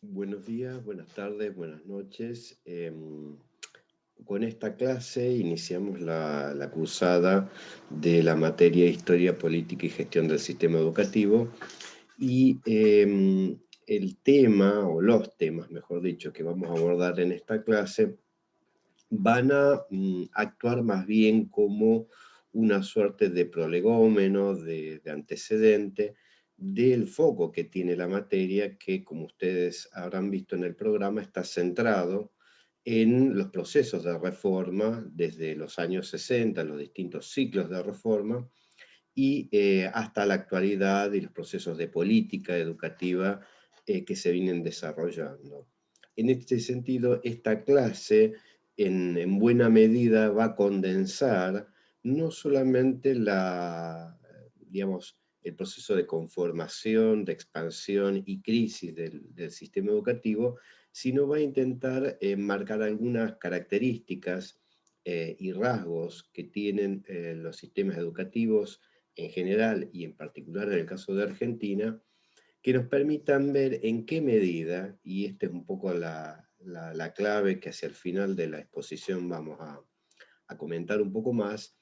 Buenos días, buenas tardes, buenas noches. Con esta clase iniciamos la cursada de la materia Historia, Política y Gestión del Sistema Educativo y el tema, o los temas, mejor dicho, que vamos a abordar en esta clase van a actuar más bien como una suerte de prolegómeno, de antecedente del foco que tiene la materia, que como ustedes habrán visto en el programa, está centrado en los procesos de reforma desde los años 60, los distintos ciclos de reforma, y hasta la actualidad y los procesos de política educativa que se vienen desarrollando. En este sentido, esta clase en buena medida va a condensar no solamente digamos, el proceso de conformación, de expansión y crisis del sistema educativo, sino va a intentar marcar algunas características y rasgos que tienen los sistemas educativos en general y en particular en el caso de Argentina, que nos permitan ver en qué medida, y esta es un poco la clave que hacia el final de la exposición vamos a comentar un poco más,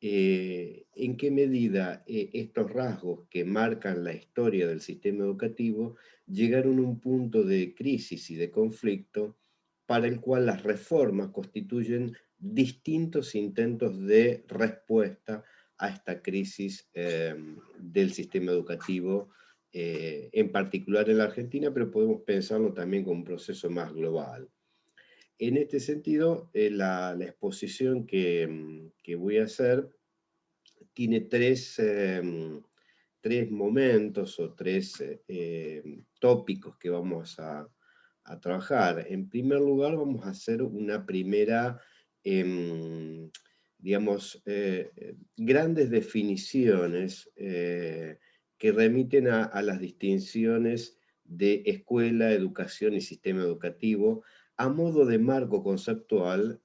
en qué medida estos rasgos que marcan la historia del sistema educativo llegaron a un punto de crisis y de conflicto para el cual las reformas constituyen distintos intentos de respuesta a esta crisis del sistema educativo, en particular en la Argentina, pero podemos pensarlo también como un proceso más global. En este sentido, la exposición que voy a hacer tiene tres momentos o tres tópicos que vamos a trabajar. En primer lugar, vamos a hacer una primera, digamos, grandes definiciones que remiten a las distinciones de escuela, educación y sistema educativo a modo de marco conceptual,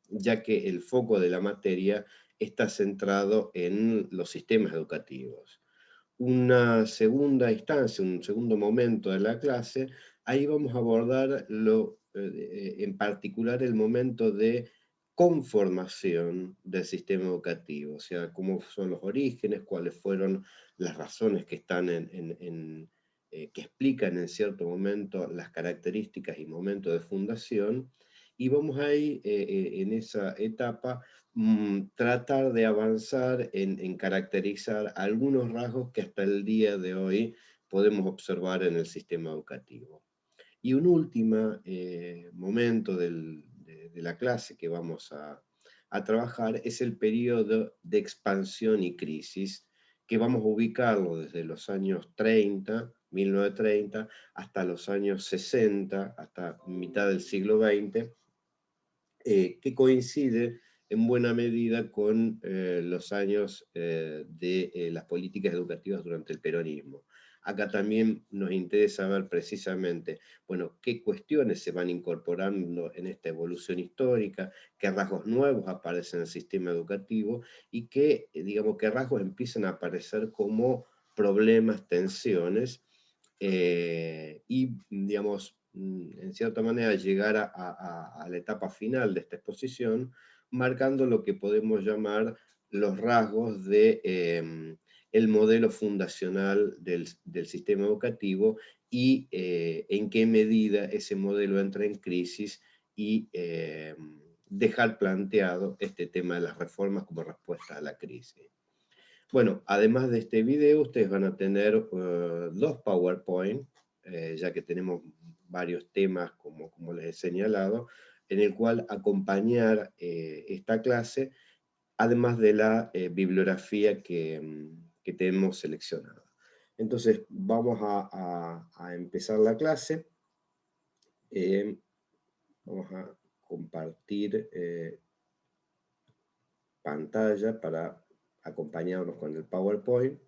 ya que el foco de la materia está centrado en los sistemas educativos. Una segunda instancia, un segundo momento de la clase, ahí vamos a abordar en particular el momento de conformación del sistema educativo, o sea, cómo son los orígenes, cuáles fueron las razones que están que explican en cierto momento las características y momentos de fundación, y vamos ahí en esa etapa tratar de avanzar en caracterizar algunos rasgos que hasta el día de hoy podemos observar en el sistema educativo. Y un último momento de la clase que vamos a trabajar es el periodo de expansión y crisis, que vamos a ubicarlo desde los años 30, 1930, hasta los años 60, hasta mitad del siglo XX, que coincide en buena medida con los años de las políticas educativas durante el peronismo. Acá también nos interesa ver precisamente, bueno, qué cuestiones se van incorporando en esta evolución histórica, qué rasgos nuevos aparecen en el sistema educativo y qué, digamos, qué rasgos empiezan a aparecer como problemas, tensiones, y, digamos, en cierta manera llegar a la etapa final de esta exposición, marcando lo que podemos llamar los rasgos de el modelo fundacional del sistema educativo y en qué medida ese modelo entra en crisis y dejar planteado este tema de las reformas como respuesta a la crisis. Bueno, además de este video, ustedes van a tener dos PowerPoint, ya que tenemos varios temas, como les he señalado, en el cual acompañar esta clase, además de la bibliografía que tenemos seleccionada. Entonces, vamos a empezar la clase. Vamos a compartir pantalla para acompañarnos con el PowerPoint.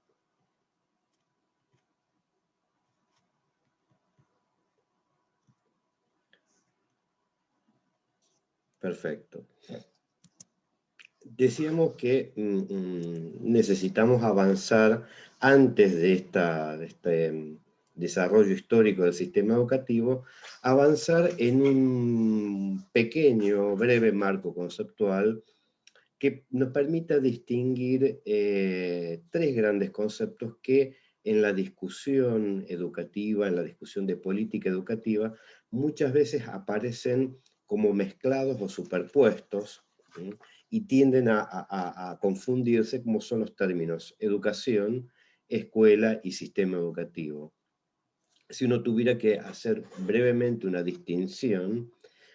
Perfecto. Decíamos que necesitamos avanzar antes de desarrollo histórico del sistema educativo, avanzar en un pequeño, breve marco conceptual que nos permita distinguir tres grandes conceptos que en la discusión educativa, en la discusión de política educativa, muchas veces aparecen como mezclados o superpuestos, ¿sí? Y tienden a confundirse, como son los términos educación, escuela y sistema educativo. Si uno tuviera que hacer brevemente una distinción,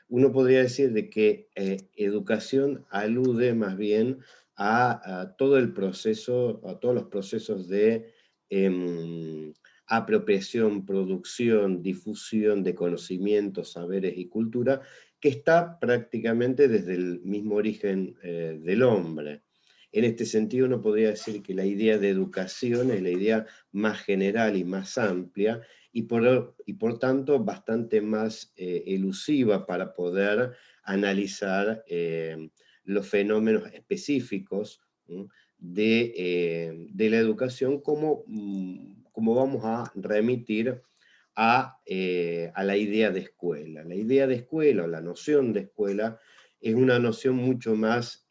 uno podría decir de que educación alude más bien a todo el proceso, a todos los procesos de apropiación, producción, difusión de conocimientos, saberes y cultura, que está prácticamente desde el mismo origen del hombre. En este sentido, uno podría decir que la idea de educación es la idea más general y más amplia, y por tanto bastante más elusiva para poder analizar los fenómenos específicos, ¿no? De la educación, como vamos a remitir a la idea de escuela. La idea de escuela o la noción de escuela es una noción mucho más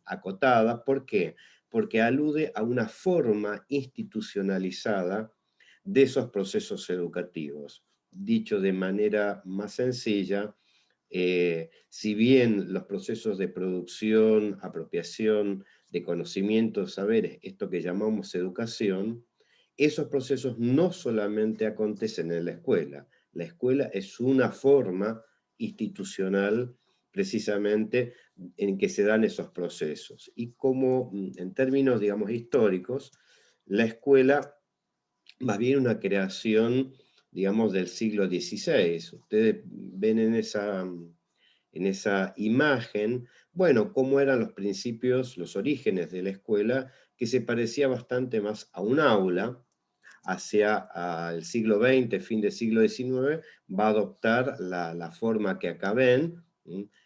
acotada. ¿Por qué? Porque alude a una forma institucionalizada de esos procesos educativos. Dicho de manera más sencilla, si bien los procesos de producción, apropiación de conocimientos, saberes, esto que llamamos educación, esos procesos no solamente acontecen en la escuela es una forma institucional precisamente en que se dan esos procesos. Y como en términos, digamos, históricos, la escuela más bien una creación, digamos, del siglo XVI. Ustedes ven en esa imagen, bueno, cómo eran los principios, los orígenes de la escuela, que se parecía bastante más a un aula. Hacia el siglo XX, fin del siglo XIX, va a adoptar la forma que acá ven,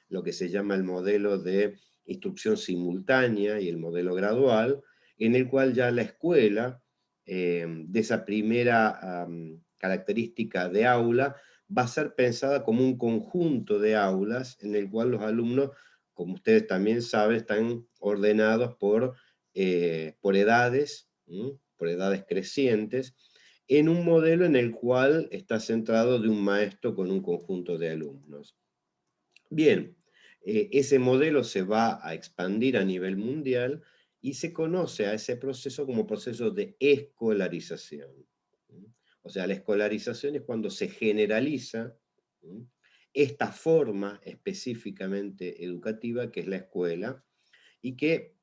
lo que se llama el modelo de instrucción simultánea y el modelo gradual, en el cual ya la escuela, de esa primera característica de aula, va a ser pensada como un conjunto de aulas en el cual los alumnos, como ustedes también saben, están ordenados por edades, por edades crecientes, en un modelo en el cual está centrado de un maestro con un conjunto de alumnos. Bien, ese modelo se va a expandir a nivel mundial y se conoce a ese proceso como proceso de escolarización. O sea, la escolarización es cuando se generaliza esta forma específicamente educativa que es la escuela y que,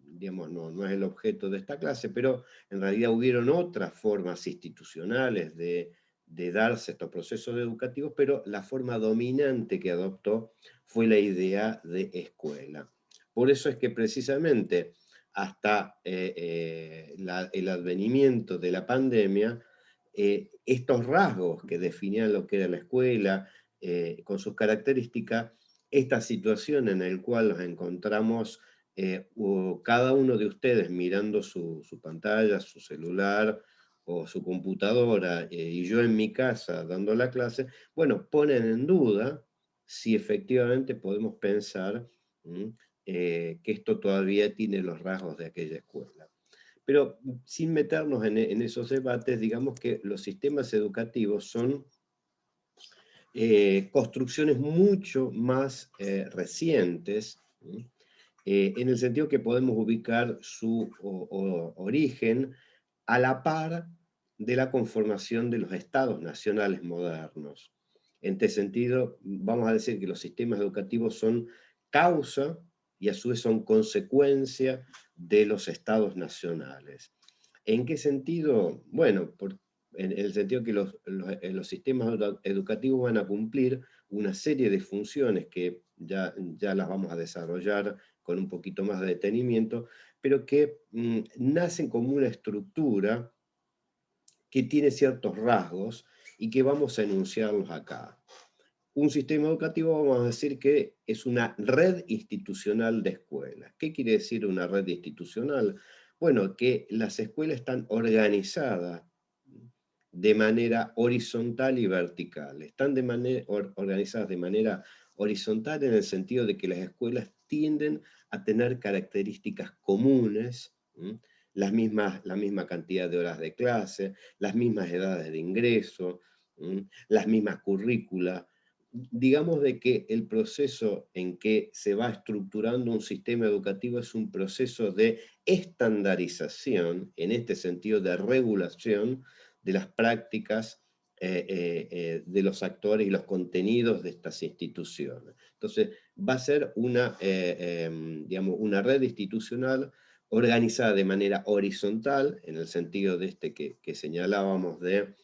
digamos, no es el objeto de esta clase, pero en realidad hubieron otras formas institucionales de darse estos procesos educativos, pero la forma dominante que adoptó fue la idea de escuela. Por eso es que precisamente hasta el advenimiento de la pandemia, estos rasgos que definían lo que era la escuela, con sus características, esta situación en la cual nos encontramos cada uno de ustedes mirando su pantalla, su celular o su computadora, y yo en mi casa dando la clase, bueno, ponen en duda si efectivamente podemos pensar que esto todavía tiene los rasgos de aquella escuela. Pero sin meternos en esos debates, digamos que los sistemas educativos son construcciones mucho más recientes, en el sentido que podemos ubicar su origen a la par de la conformación de los estados nacionales modernos. En este sentido, vamos a decir que los sistemas educativos son causa y a su vez son consecuencia de los estados nacionales. ¿En qué sentido? Bueno, en el sentido que los sistemas educativos van a cumplir una serie de funciones que ya las vamos a desarrollar con un poquito más de detenimiento, pero que nacen como una estructura que tiene ciertos rasgos y que vamos a enunciarlos acá. Un sistema educativo, vamos a decir que es una red institucional de escuelas. ¿Qué quiere decir una red institucional? Bueno, que las escuelas están organizadas de manera horizontal y vertical. Están organizadas de manera horizontal en el sentido de que las escuelas tienden a tener características comunes, la misma cantidad de horas de clase, las mismas edades de ingreso, las mismas currículas. Digamos de que el proceso en que se va estructurando un sistema educativo es un proceso de estandarización, en este sentido de regulación de las prácticas de los actores y los contenidos de estas instituciones. Entonces, va a ser digamos, una red institucional organizada de manera horizontal, en el sentido de que señalábamos de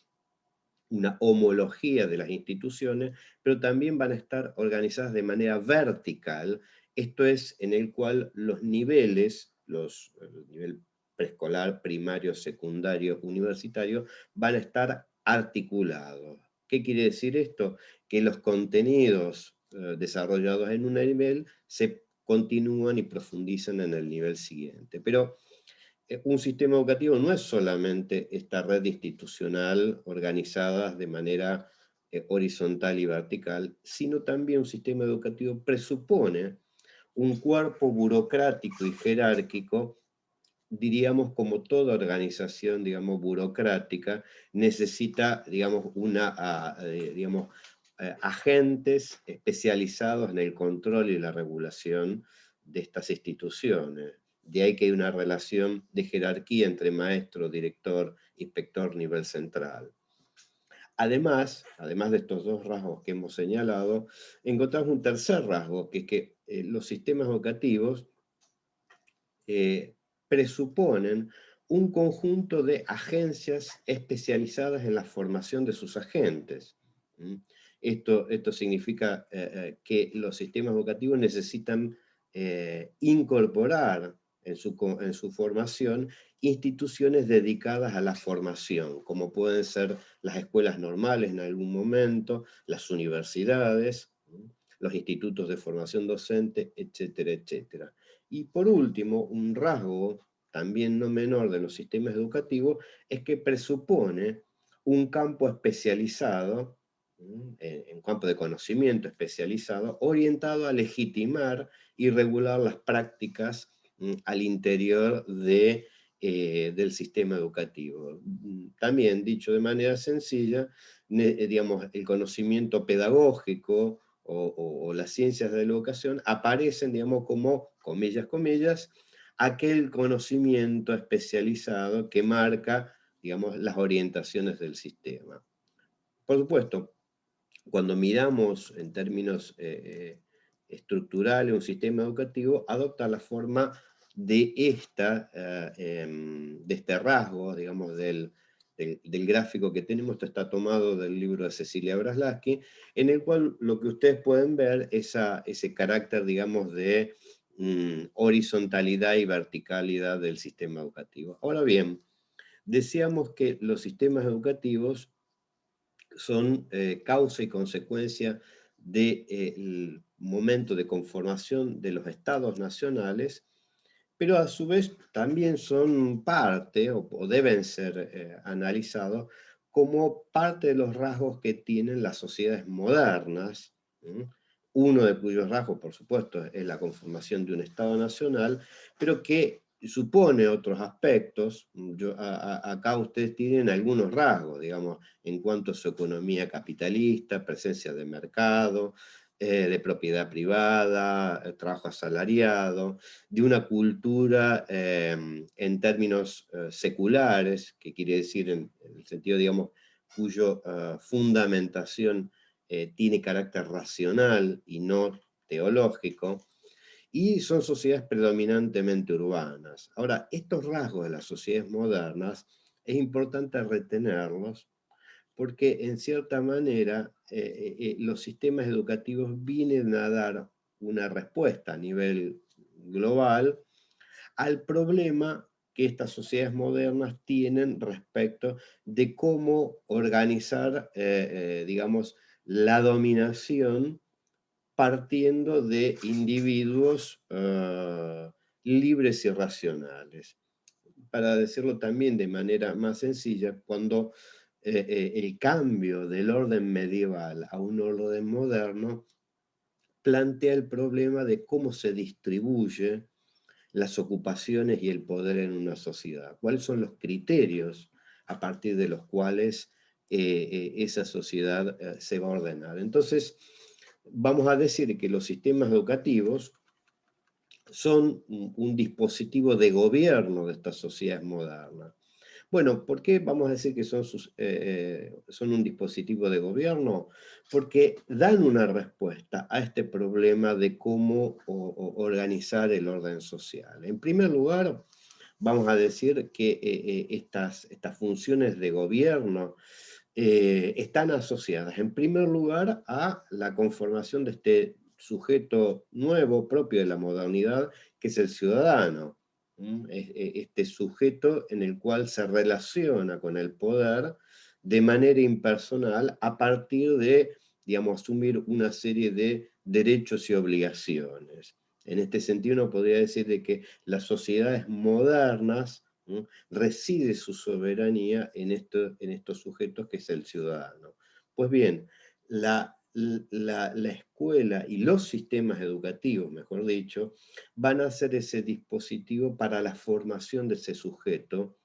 una homología de las instituciones, pero también van a estar organizadas de manera vertical, esto es, en el cual los niveles, el nivel preescolar, primario, secundario, universitario, van a estar articulados. ¿Qué quiere decir esto? Que los contenidos desarrollados en un nivel se continúan y profundizan en el nivel siguiente. Pero un sistema educativo no es solamente esta red institucional organizada de manera horizontal y vertical, sino también un sistema educativo presupone un cuerpo burocrático y jerárquico, diríamos como toda organización, digamos, burocrática, necesita, digamos, agentes especializados en el control y la regulación de estas instituciones. De ahí que hay una relación de jerarquía entre maestro, director, inspector, nivel central. Además de estos dos rasgos que hemos señalado, encontramos un tercer rasgo, que es que los sistemas educativos presuponen un conjunto de agencias especializadas en la formación de sus agentes. Esto significa que los sistemas educativos necesitan incorporar en su formación instituciones dedicadas a la formación, como pueden ser las escuelas normales en algún momento, las universidades, los institutos de formación docente, etcétera, etcétera. Y por último, un rasgo también no menor de los sistemas educativos es que presupone un campo especializado, en campo de conocimiento especializado, orientado a legitimar y regular las prácticas al interior del sistema educativo. También, dicho de manera sencilla, digamos, el conocimiento pedagógico o las ciencias de la educación aparecen, digamos, como, comillas, comillas, aquel conocimiento especializado que marca, digamos, las orientaciones del sistema. Por supuesto, cuando miramos en términos estructurales un sistema educativo, adopta la forma de este rasgo, digamos, del gráfico que tenemos. Esto está tomado del libro de Cecilia Braslavsky, en el cual lo que ustedes pueden ver es ese carácter, digamos, de horizontalidad y verticalidad del sistema educativo. Ahora bien, decíamos que los sistemas educativos son causa y consecuencia del momento de conformación de los estados nacionales, pero a su vez también son parte, o deben ser analizados, como parte de los rasgos que tienen las sociedades modernas, uno de cuyos rasgos, por supuesto, es la conformación de un Estado nacional, pero que supone otros aspectos. Acá ustedes tienen algunos rasgos, digamos, en cuanto a su economía capitalista, presencia de mercado, de propiedad privada, trabajo asalariado, de una cultura en términos seculares, que quiere decir en el sentido, digamos, cuyo fundamentación tiene carácter racional y no teológico, y son sociedades predominantemente urbanas. Ahora, estos rasgos de las sociedades modernas es importante retenerlos porque en cierta manera los sistemas educativos vienen a dar una respuesta a nivel global al problema que estas sociedades modernas tienen respecto de cómo organizar, digamos, la dominación partiendo de individuos libres y racionales. Para decirlo también de manera más sencilla, cuando el cambio del orden medieval a un orden moderno plantea el problema de cómo se distribuye las ocupaciones y el poder en una sociedad. ¿Cuáles son los criterios a partir de los cuales esa sociedad se va a ordenar? Entonces, vamos a decir que los sistemas educativos son un dispositivo de gobierno de estas sociedades modernas. Bueno, ¿por qué vamos a decir que son un dispositivo de gobierno? Porque dan una respuesta a este problema de cómo organizar el orden social. En primer lugar, vamos a decir que estas funciones de gobierno están asociadas, en primer lugar, a la conformación de este sujeto nuevo propio de la modernidad, que es el ciudadano. Este sujeto en el cual se relaciona con el poder de manera impersonal a partir de, digamos, asumir una serie de derechos y obligaciones. En este sentido, uno podría decir de que las sociedades modernas reside su soberanía en estos sujetos que es el ciudadano. Pues bien, la escuela y los sistemas educativos, mejor dicho, van a ser ese dispositivo para la formación de ese sujeto,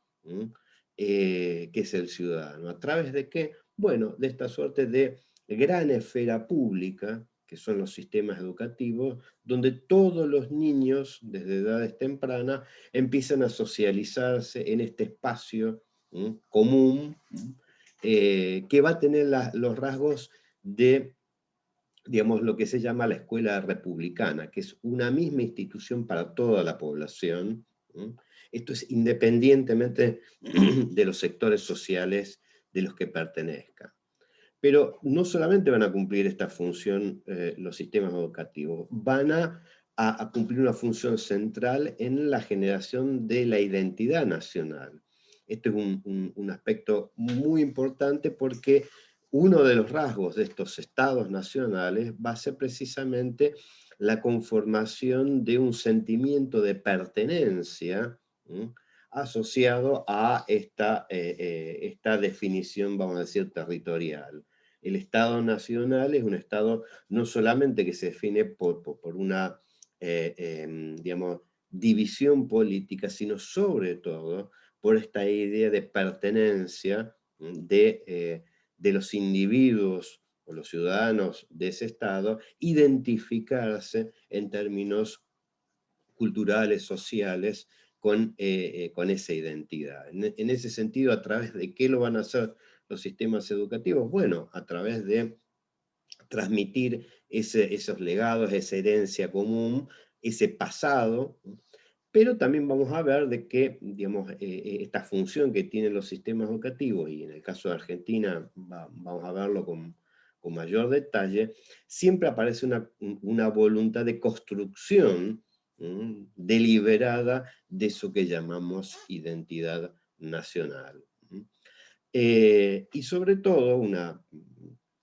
que es el ciudadano. ¿A través de qué? Bueno, de esta suerte de gran esfera pública, que son los sistemas educativos, donde todos los niños, desde edades tempranas, empiezan a socializarse en este espacio común, que va a tener los rasgos de, digamos, lo que se llama la escuela republicana, que es una misma institución para toda la población. Esto es independientemente de los sectores sociales de los que pertenezcan. Pero no solamente van a cumplir esta función los sistemas educativos, van a cumplir una función central en la generación de la identidad nacional. Este es un aspecto muy importante porque uno de los rasgos de estos estados nacionales va a ser precisamente la conformación de un sentimiento de pertenencia, asociado a esta definición, vamos a decir, territorial. El Estado nacional es un Estado no solamente que se define por una, digamos, división política, sino sobre todo por esta idea de pertenencia de los individuos o los ciudadanos de ese Estado, identificarse en términos culturales, sociales, con esa identidad. En ese sentido, ¿a través de qué lo van a hacer los sistemas educativos? Bueno, a través de transmitir esos legados, esa herencia común, ese pasado, pero también vamos a ver de que, digamos, esta función que tienen los sistemas educativos, y en el caso de Argentina vamos a verlo con mayor detalle, siempre aparece una voluntad de construcción deliberada de eso que llamamos identidad nacional. Y sobre todo,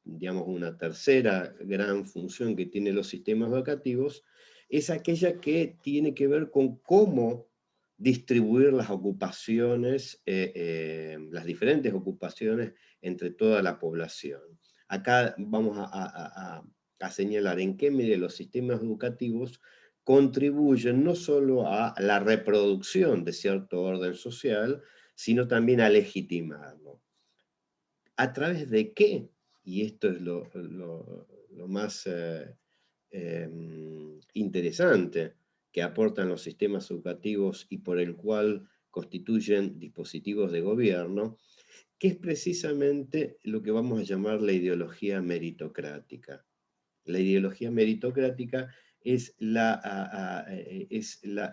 digamos, una tercera gran función que tienen los sistemas educativos es aquella que tiene que ver con cómo distribuir las ocupaciones, las diferentes ocupaciones entre toda la población. Acá vamos a señalar en qué medida los sistemas educativos contribuyen no solo a la reproducción de cierto orden social, sino también a legitimarlo. ¿A través de qué? Y esto es lo más interesante que aportan los sistemas educativos y por el cual constituyen dispositivos de gobierno, que es precisamente lo que vamos a llamar la ideología meritocrática. La ideología meritocrática es la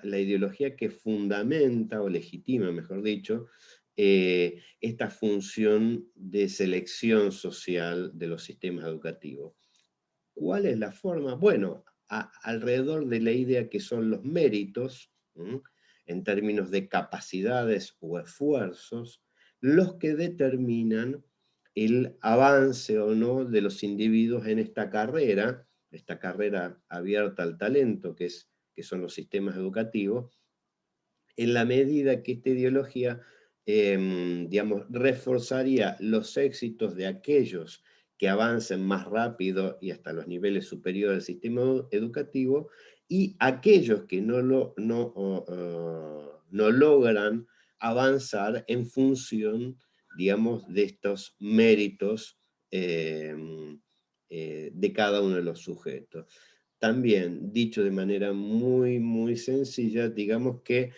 ideología que fundamenta o legitima, mejor dicho, esta función de selección social de los sistemas educativos. ¿Cuál es la forma? Bueno, alrededor de la idea que son los méritos, en términos de capacidades o esfuerzos, los que determinan el avance o no de los individuos en esta carrera abierta al talento, que son los sistemas educativos, en la medida que esta ideología digamos, reforzaría los éxitos de aquellos que avancen más rápido y hasta los niveles superiores del sistema educativo, y aquellos que no logran avanzar en función, digamos, de estos méritos de cada uno de los sujetos. También, dicho de manera muy, muy sencilla, digamos que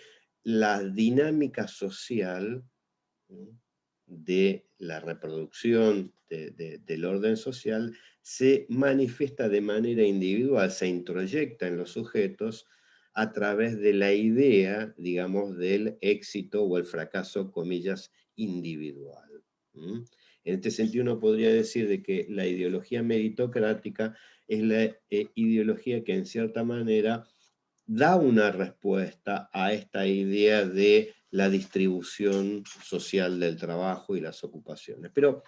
la dinámica social, ¿no?, de la reproducción del orden social se manifiesta de manera individual, se introyecta en los sujetos a través de la idea, digamos, del éxito o el fracaso, comillas, individual. ¿Mm? En este sentido, uno podría decir de que la ideología meritocrática es la ideología que en cierta manera da una respuesta a esta idea de la distribución social del trabajo y las ocupaciones. Pero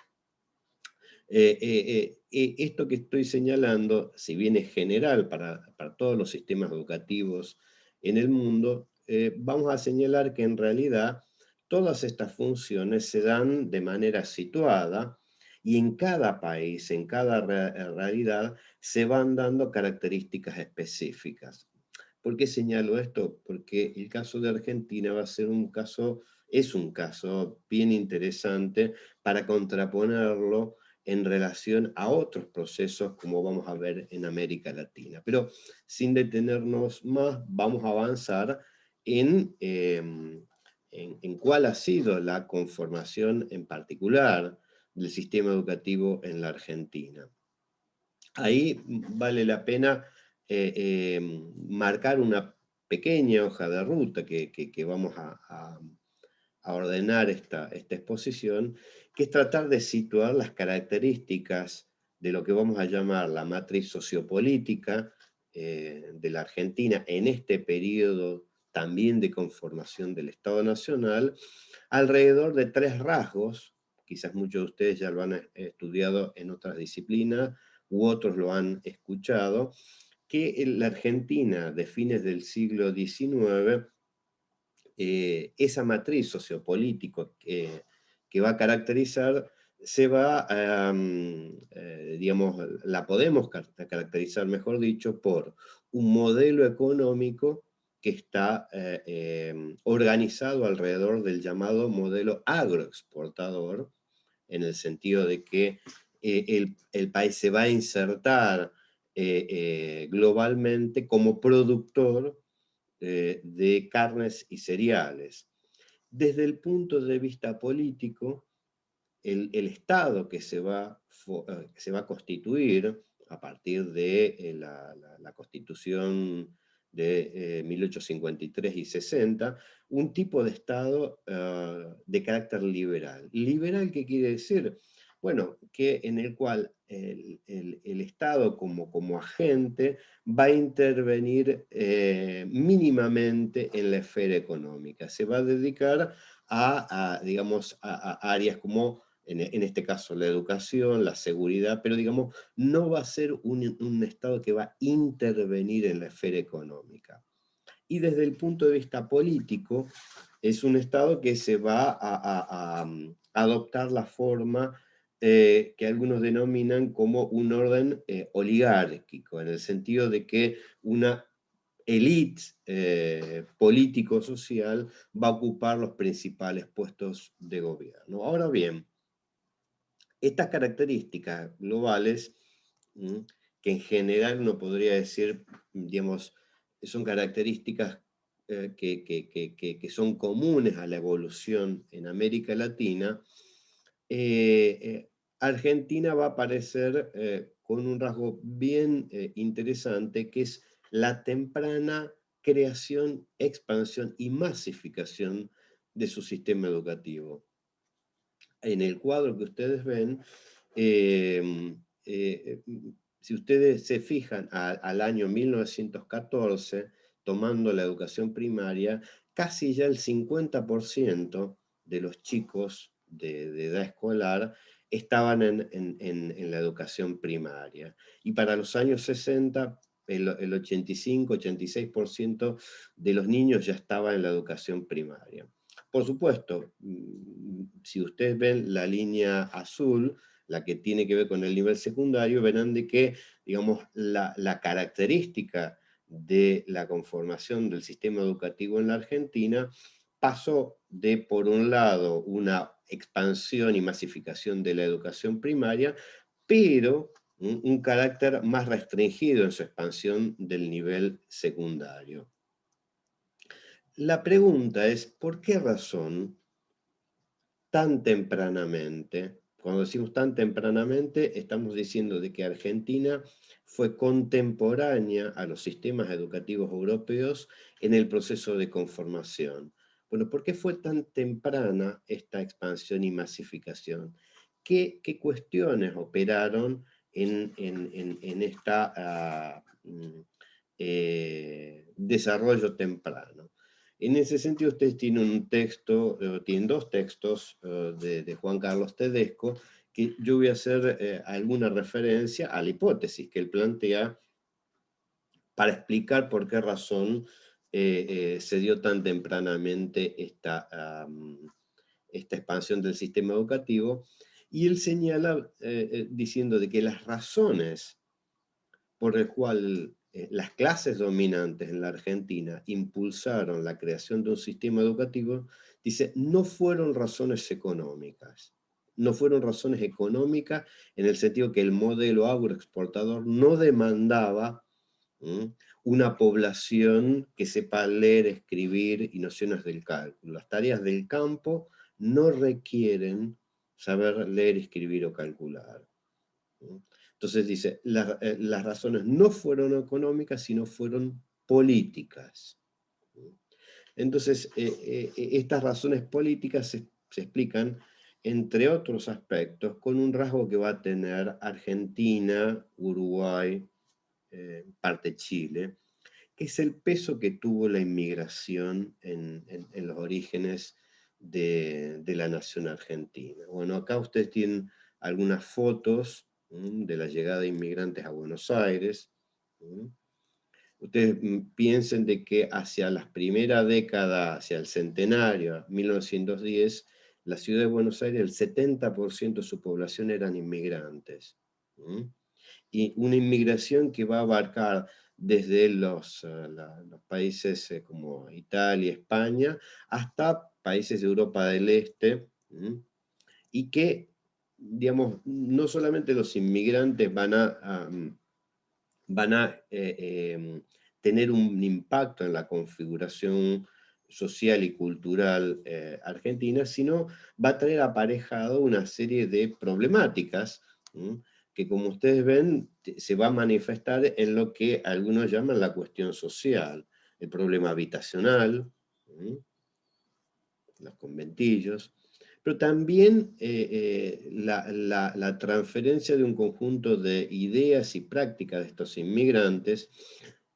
esto que estoy señalando, si bien es general para todos los sistemas educativos en el mundo, vamos a señalar que en realidad todas estas funciones se dan de manera situada y en cada país, en cada realidad, se van dando características específicas. ¿Por qué señalo esto? Porque el caso de Argentina va a ser es un caso bien interesante para contraponerlo en relación a otros procesos como vamos a ver en América Latina. Pero sin detenernos más, vamos a avanzar en cuál ha sido la conformación en particular del sistema educativo en la Argentina. Ahí vale la pena marcar una pequeña hoja de ruta que vamos a ordenar esta exposición, que es tratar de situar las características de lo que vamos a llamar la matriz sociopolítica de la Argentina en este periodo también de conformación del Estado Nacional, alrededor de tres rasgos. Quizás muchos de ustedes ya lo han estudiado en otras disciplinas u otros lo han escuchado, que en la Argentina de fines del siglo XIX, esa matriz sociopolítica que va a caracterizar, digamos, la podemos caracterizar, mejor dicho, por un modelo económico que está organizado alrededor del llamado modelo agroexportador, en el sentido de que el país se va a insertar globalmente como productor de carnes y cereales. Desde el punto de vista político, el Estado que se va a constituir a partir de la Constitución de 1853 y 60, un tipo de Estado de carácter liberal. ¿Liberal qué quiere decir? Bueno, que en el cual el Estado como agente va a intervenir mínimamente en la esfera económica. Se va a dedicar digamos, a áreas como en este caso la educación, la seguridad, pero digamos, no va a ser un Estado que va a intervenir en la esfera económica. Y desde el punto de vista político, es un Estado que se va a adoptar la forma que algunos denominan como un orden oligárquico, en el sentido de que una élite político-social va a ocupar los principales puestos de gobierno. Ahora bien, estas características globales, que en general uno podría decir, digamos, son características que son comunes a la evolución en América Latina, Argentina va a aparecer con un rasgo bien interesante, que es la temprana creación, expansión y masificación de su sistema educativo. En el cuadro que ustedes ven, eh, eh, si ustedes se fijan al año 1914, tomando la educación primaria, casi ya el 50% de los chicos de edad escolar estaban en la educación primaria. Y para los años 60, el 85-86% de los niños ya estaba en la educación primaria. Por supuesto, si ustedes ven la línea azul, la que tiene que ver con el nivel secundario, verán de que, digamos, la característica de la conformación del sistema educativo en la Argentina pasó de, por un lado, una expansión y masificación de la educación primaria, pero un carácter más restringido en su expansión del nivel secundario. La pregunta es, ¿por qué razón tan tempranamente? Cuando decimos tan tempranamente, estamos diciendo de que Argentina fue contemporánea a los sistemas educativos europeos en el proceso de conformación. Bueno, ¿por qué fue tan temprana esta expansión y masificación? ¿Qué cuestiones operaron en este desarrollo temprano? En ese sentido, ustedes tienen un texto, tienen dos textos de Juan Carlos Tedesco, que yo voy a hacer alguna referencia a la hipótesis que él plantea para explicar por qué razón se dio tan tempranamente esta expansión del sistema educativo. Y él señala diciendo de que las razones por el cual las clases dominantes en la Argentina impulsaron la creación de un sistema educativo, dice, no fueron razones económicas. No fueron razones económicas en el sentido que el modelo agroexportador no demandaba una población que sepa leer, escribir y nociones del cálculo. Las tareas del campo no requieren saber leer, escribir o calcular. Entonces dice, las razones no fueron económicas, sino fueron políticas. Entonces, estas razones políticas se explican, entre otros aspectos, con un rasgo que va a tener Argentina, Uruguay, parte Chile, que es el peso que tuvo la inmigración en los orígenes de la nación argentina. Bueno, acá ustedes tienen algunas fotos de la llegada de inmigrantes a Buenos Aires. Ustedes piensen de que hacia las primeras décadas, hacia el centenario, 1910, la ciudad de Buenos Aires, el 70% de su población eran inmigrantes. Y una inmigración que va a abarcar desde los países como Italia, España, hasta países de Europa del Este, y que, digamos, no solamente los inmigrantes van a tener un impacto en la configuración social y cultural argentina, sino va a traer aparejado una serie de problemáticas que, como ustedes ven, se va a manifestar en lo que algunos llaman la cuestión social, el problema habitacional, los conventillos, pero también la transferencia de un conjunto de ideas y prácticas de estos inmigrantes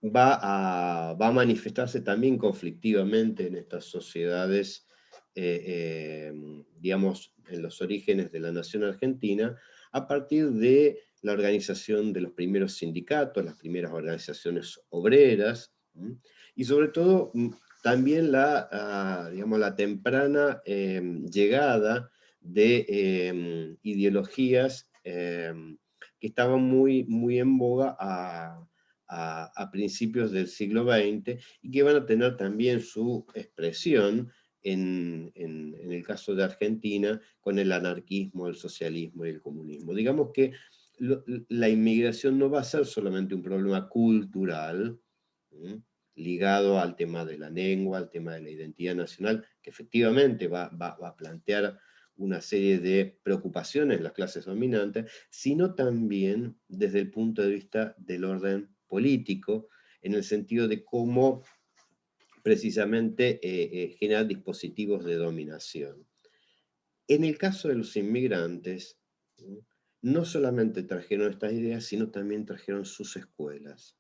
va a manifestarse también conflictivamente en estas sociedades, digamos, en los orígenes de la nación argentina, a partir de la organización de los primeros sindicatos, las primeras organizaciones obreras, y sobre todo también digamos, la temprana llegada de ideologías que estaban muy en boga a principios del siglo XX y que van a tener también su expresión en el caso de Argentina con el anarquismo, el socialismo y el comunismo. Digamos que la inmigración no va a ser solamente un problema cultural, ligado al tema de la lengua, al tema de la identidad nacional, que efectivamente va a plantear una serie de preocupaciones en las clases dominantes, sino también desde el punto de vista del orden político, en el sentido de cómo precisamente generar dispositivos de dominación. En el caso de los inmigrantes, no solamente trajeron estas ideas, sino también trajeron sus escuelas.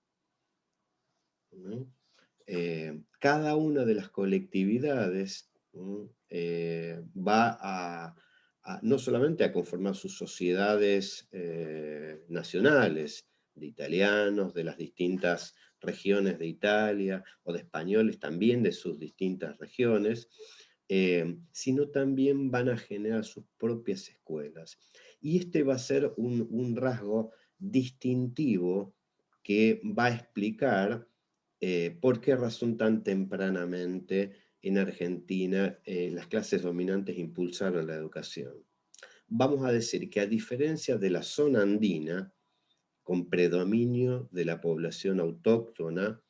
Cada una de las colectividades va no solamente a conformar sus sociedades nacionales, de italianos, de las distintas regiones de Italia, o de españoles también de sus distintas regiones, sino también van a generar sus propias escuelas. Y este va a ser un rasgo distintivo que va a explicar por qué razón tan tempranamente en Argentina las clases dominantes impulsaron la educación. Vamos a decir que a diferencia de la zona andina, con predominio de la población autóctona,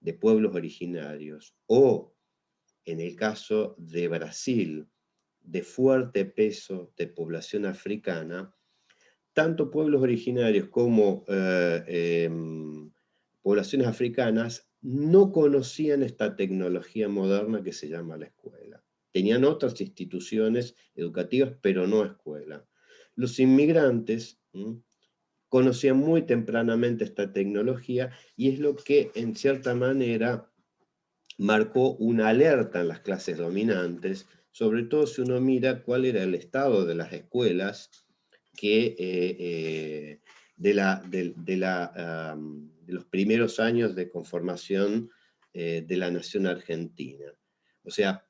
de pueblos originarios, o en el caso de Brasil, de fuerte peso de población africana, tanto pueblos originarios como poblaciones africanas no conocían esta tecnología moderna que se llama la escuela. Tenían otras instituciones educativas, pero no escuela. Los inmigrantes conocían muy tempranamente esta tecnología y es lo que, en cierta manera, marcó una alerta en las clases dominantes, sobre todo si uno mira cuál era el estado de las escuelas que de los primeros años de conformación de la nación argentina. O sea,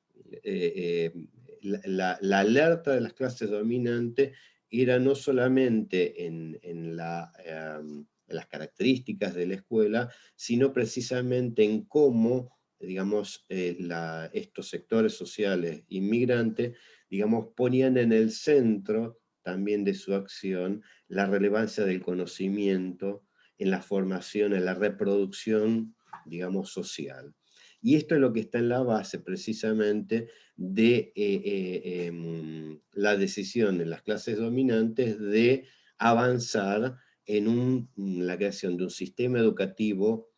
la alerta de las clases dominantes era no solamente en las características de la escuela, sino precisamente en cómo, digamos, estos sectores sociales inmigrantes, digamos, ponían en el centro también de su acción la relevancia del conocimiento en la formación, en la reproducción, digamos, social. Y esto es lo que está en la base precisamente de la decisión de las clases dominantes de avanzar en la creación de un sistema educativo,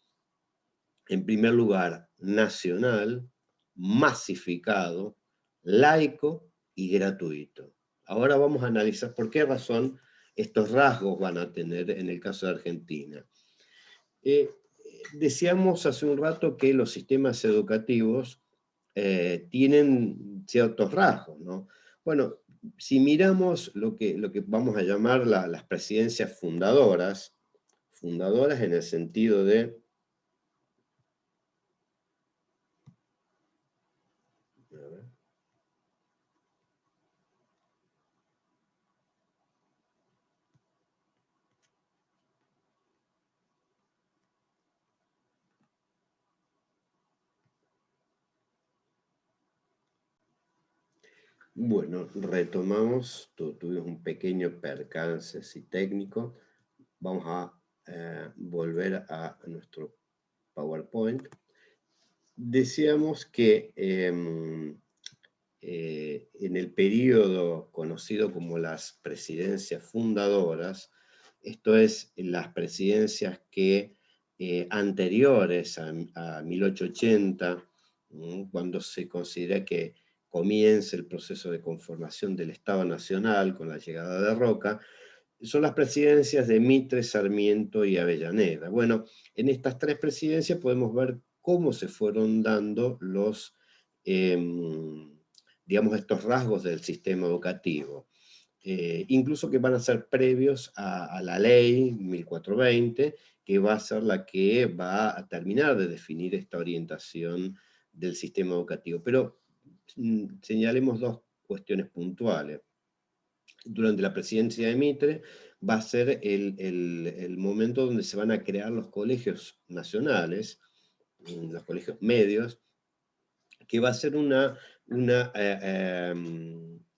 en primer lugar, nacional, masificado, laico y gratuito. Ahora vamos a analizar por qué razón estos rasgos van a tener en el caso de Argentina. Decíamos hace un rato que los sistemas educativos tienen ciertos rasgos, ¿no? Bueno, si miramos lo que vamos a llamar las presidencias fundadoras, fundadoras en el sentido de... A ver. Bueno, retomamos, tuvimos un pequeño percance así técnico. Vamos a volver a nuestro PowerPoint. Decíamos que en el periodo conocido como las presidencias fundadoras, esto es, las presidencias que anteriores a 1880, cuando se considera que comienza el proceso de conformación del Estado Nacional con la llegada de Roca, son las presidencias de Mitre, Sarmiento y Avellaneda. Bueno, en estas tres presidencias podemos ver cómo se fueron dando los, digamos, estos rasgos del sistema educativo. Incluso que van a ser previos a la ley 1420, que va a ser la que va a terminar de definir esta orientación del sistema educativo. Pero señalemos dos cuestiones puntuales. Durante la presidencia de Mitre va a ser el momento donde se van a crear los colegios nacionales, los colegios medios, que va a ser una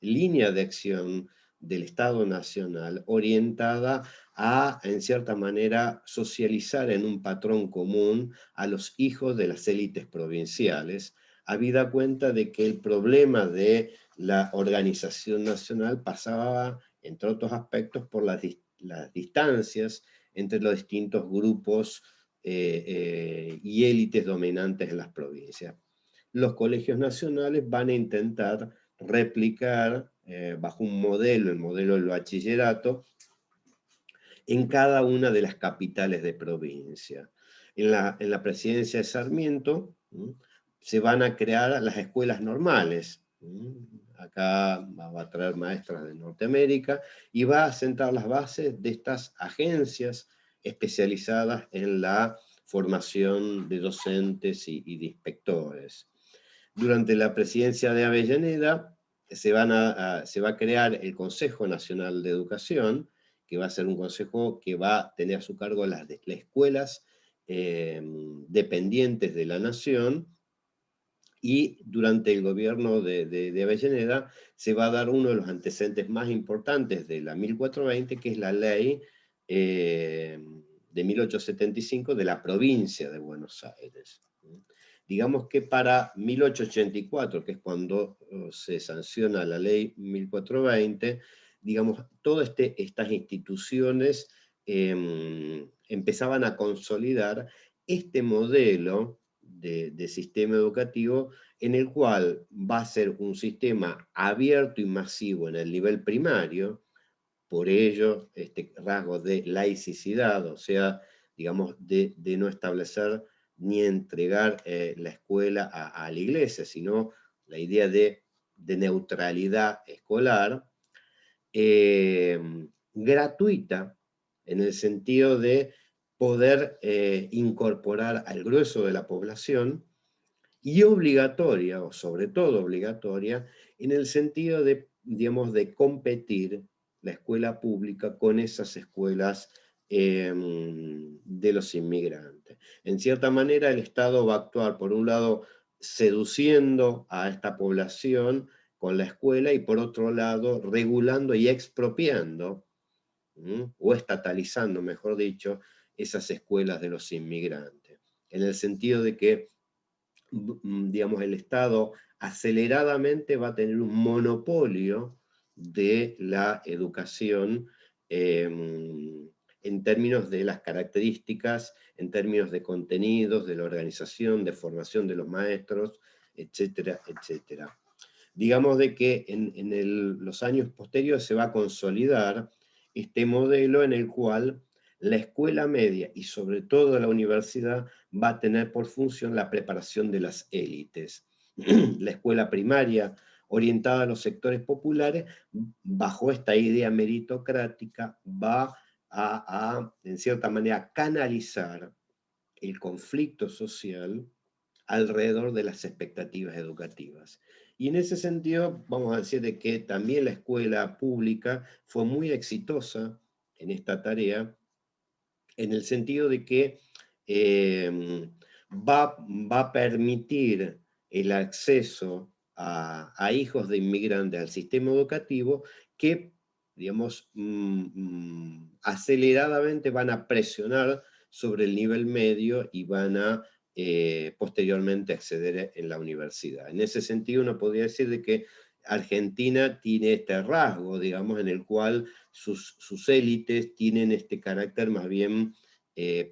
línea de acción del Estado Nacional orientada a, en cierta manera, socializar en un patrón común a los hijos de las élites provinciales, habida cuenta de que el problema de la organización nacional pasaba, entre otros aspectos, por las distancias entre los distintos grupos y élites dominantes en las provincias. Los colegios nacionales van a intentar replicar bajo un modelo, el modelo del bachillerato, en cada una de las capitales de provincia. En la presidencia de Sarmiento se van a crear las escuelas normales. Acá va a traer maestras de Norteamérica y va a sentar las bases de estas agencias especializadas en la formación de docentes y de inspectores. Durante la presidencia de Avellaneda se va a crear el Consejo Nacional de Educación, que va a ser un consejo que va a tener a su cargo las escuelas dependientes de la nación, y durante el gobierno de Avellaneda se va a dar uno de los antecedentes más importantes de la 1420, que es la ley de 1875 de la provincia de Buenos Aires. Digamos que para 1884, que es cuando se sanciona la ley 1420, digamos, todas estas instituciones empezaban a consolidar este modelo de sistema educativo, en el cual va a ser un sistema abierto y masivo en el nivel primario, por ello este rasgo de laicidad, o sea, digamos, de no establecer ni entregar la escuela a la iglesia, sino la idea de neutralidad escolar, gratuita, en el sentido de poder incorporar al grueso de la población, y obligatoria, o sobre todo obligatoria, en el sentido de, digamos, de competir la escuela pública con esas escuelas de los inmigrantes. En cierta manera, el Estado va a actuar, por un lado, seduciendo a esta población con la escuela, y por otro lado, regulando y expropiando, o estatalizando, mejor dicho, esas escuelas de los inmigrantes, en el sentido de que, digamos, el Estado aceleradamente va a tener un monopolio de la educación en términos de las características, en términos de contenidos, de la organización, de formación de los maestros, etcétera, etcétera. Digamos de que en los años posteriores se va a consolidar este modelo en el cual la escuela media y sobre todo la universidad va a tener por función la preparación de las élites. La escuela primaria, orientada a los sectores populares, bajo esta idea meritocrática, va en cierta manera, canalizar el conflicto social alrededor de las expectativas educativas. Y en ese sentido, vamos a decir de que también la escuela pública fue muy exitosa en esta tarea, en el sentido de que va a permitir el acceso a hijos de inmigrantes al sistema educativo que, digamos, aceleradamente van a presionar sobre el nivel medio y van a posteriormente acceder en la universidad. En ese sentido, uno podría decir de que Argentina tiene este rasgo, digamos, en el cual sus élites tienen este carácter más bien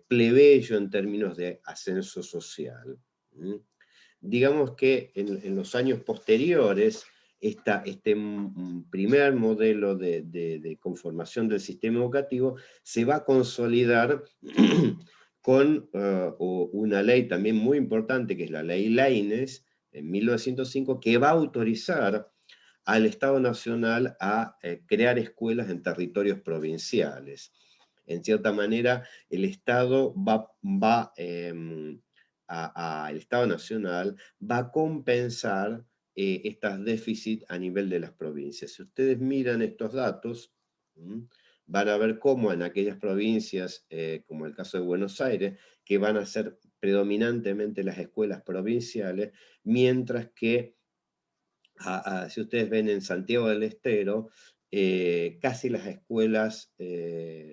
plebeyo en términos de ascenso social. Digamos que en los años posteriores, este primer modelo de conformación del sistema educativo se va a consolidar con una ley también muy importante, que es la ley Laínez, en 1905, que va a autorizar al Estado Nacional a crear escuelas en territorios provinciales. En cierta manera, el Estado el Estado Nacional va a compensar estos déficits a nivel de las provincias. Si ustedes miran estos datos, van a ver cómo en aquellas provincias, como el caso de Buenos Aires, que van a ser predominantemente las escuelas provinciales, mientras que si ustedes ven en Santiago del Estero, casi las escuelas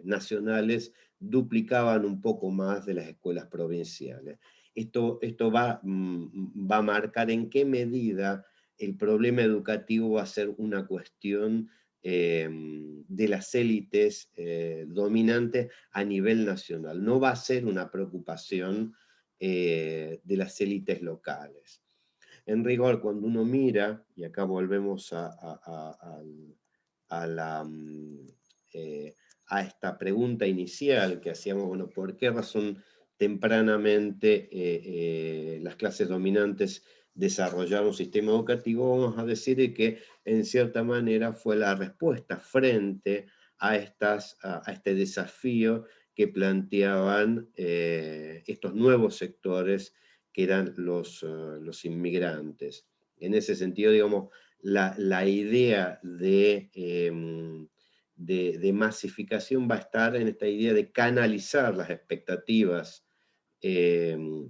nacionales duplicaban un poco más de las escuelas provinciales. Esto va a marcar en qué medida el problema educativo va a ser una cuestión de las élites dominantes a nivel nacional. No va a ser una preocupación de las élites locales. En rigor, cuando uno mira, y acá volvemos a la, a esta pregunta inicial que hacíamos, bueno, ¿por qué razón tempranamente las clases dominantes desarrollaron un sistema educativo? Vamos a decir que en cierta manera fue la respuesta frente a este desafío que planteaban estos nuevos sectores que eran los inmigrantes. En ese sentido, digamos, la idea de masificación va a estar en esta idea de canalizar las expectativas de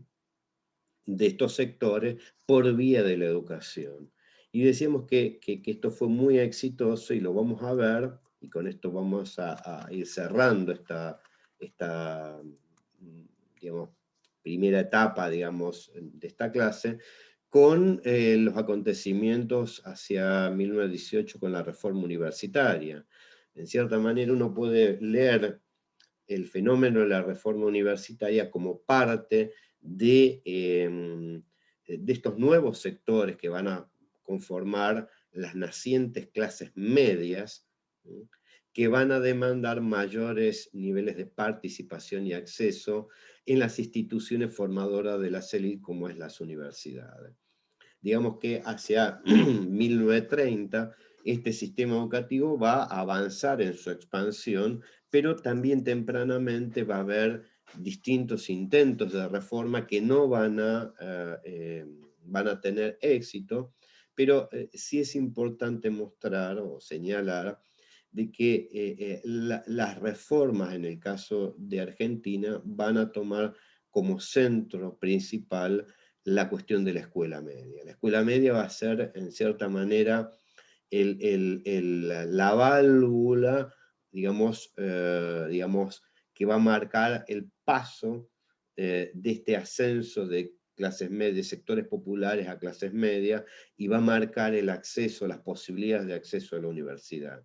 estos sectores por vía de la educación. Y decíamos que esto fue muy exitoso y lo vamos a ver, y con esto vamos a ir cerrando esta digamos, primera etapa, digamos, de esta clase, con los acontecimientos hacia 1918 con la reforma universitaria. En cierta manera uno puede leer el fenómeno de la reforma universitaria como parte de estos nuevos sectores que van a conformar las nacientes clases medias, ¿sí? Que van a demandar mayores niveles de participación y acceso en las instituciones formadoras de las élites como es las universidades. Digamos que hacia 1930 este sistema educativo va a avanzar en su expansión, pero también tempranamente va a haber distintos intentos de reforma que no van a tener éxito, pero sí es importante mostrar o señalar de que las reformas en el caso de Argentina van a tomar como centro principal la cuestión de la escuela media. La escuela media va a ser, en cierta manera, la válvula, digamos, que va a marcar el paso de este ascenso de clases medias, sectores populares a clases medias, y va a marcar el acceso, las posibilidades de acceso a la universidad.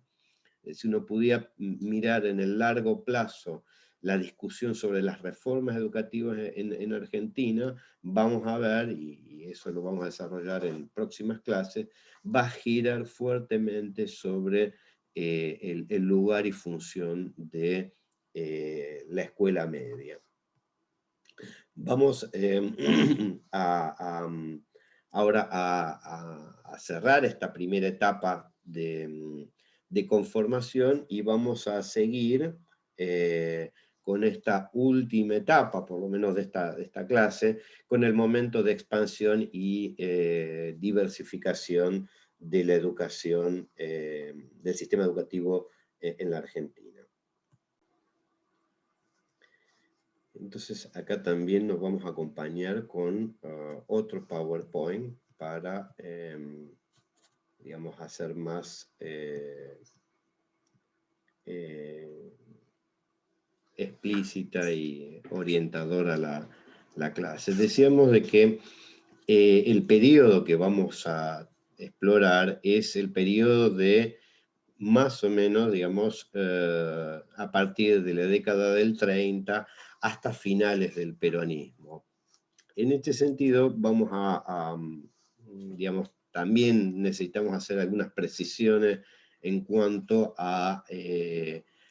Si uno pudiera mirar en el largo plazo la discusión sobre las reformas educativas en Argentina, vamos a ver, y eso lo vamos a desarrollar en próximas clases, va a girar fuertemente sobre el lugar y función de la escuela media. Vamos ahora a cerrar esta primera etapa de conformación y vamos a seguir con esta última etapa, por lo menos de esta clase, con el momento de expansión y diversificación de la educación, del sistema educativo en la Argentina. Entonces acá también nos vamos a acompañar con otro PowerPoint para, digamos, hacer más explícita y orientadora la clase. Decíamos de que el periodo que vamos a explorar es el periodo de más o menos, digamos, a partir de la década del 30 hasta finales del peronismo. En este sentido, vamos digamos, también necesitamos hacer algunas precisiones en cuanto a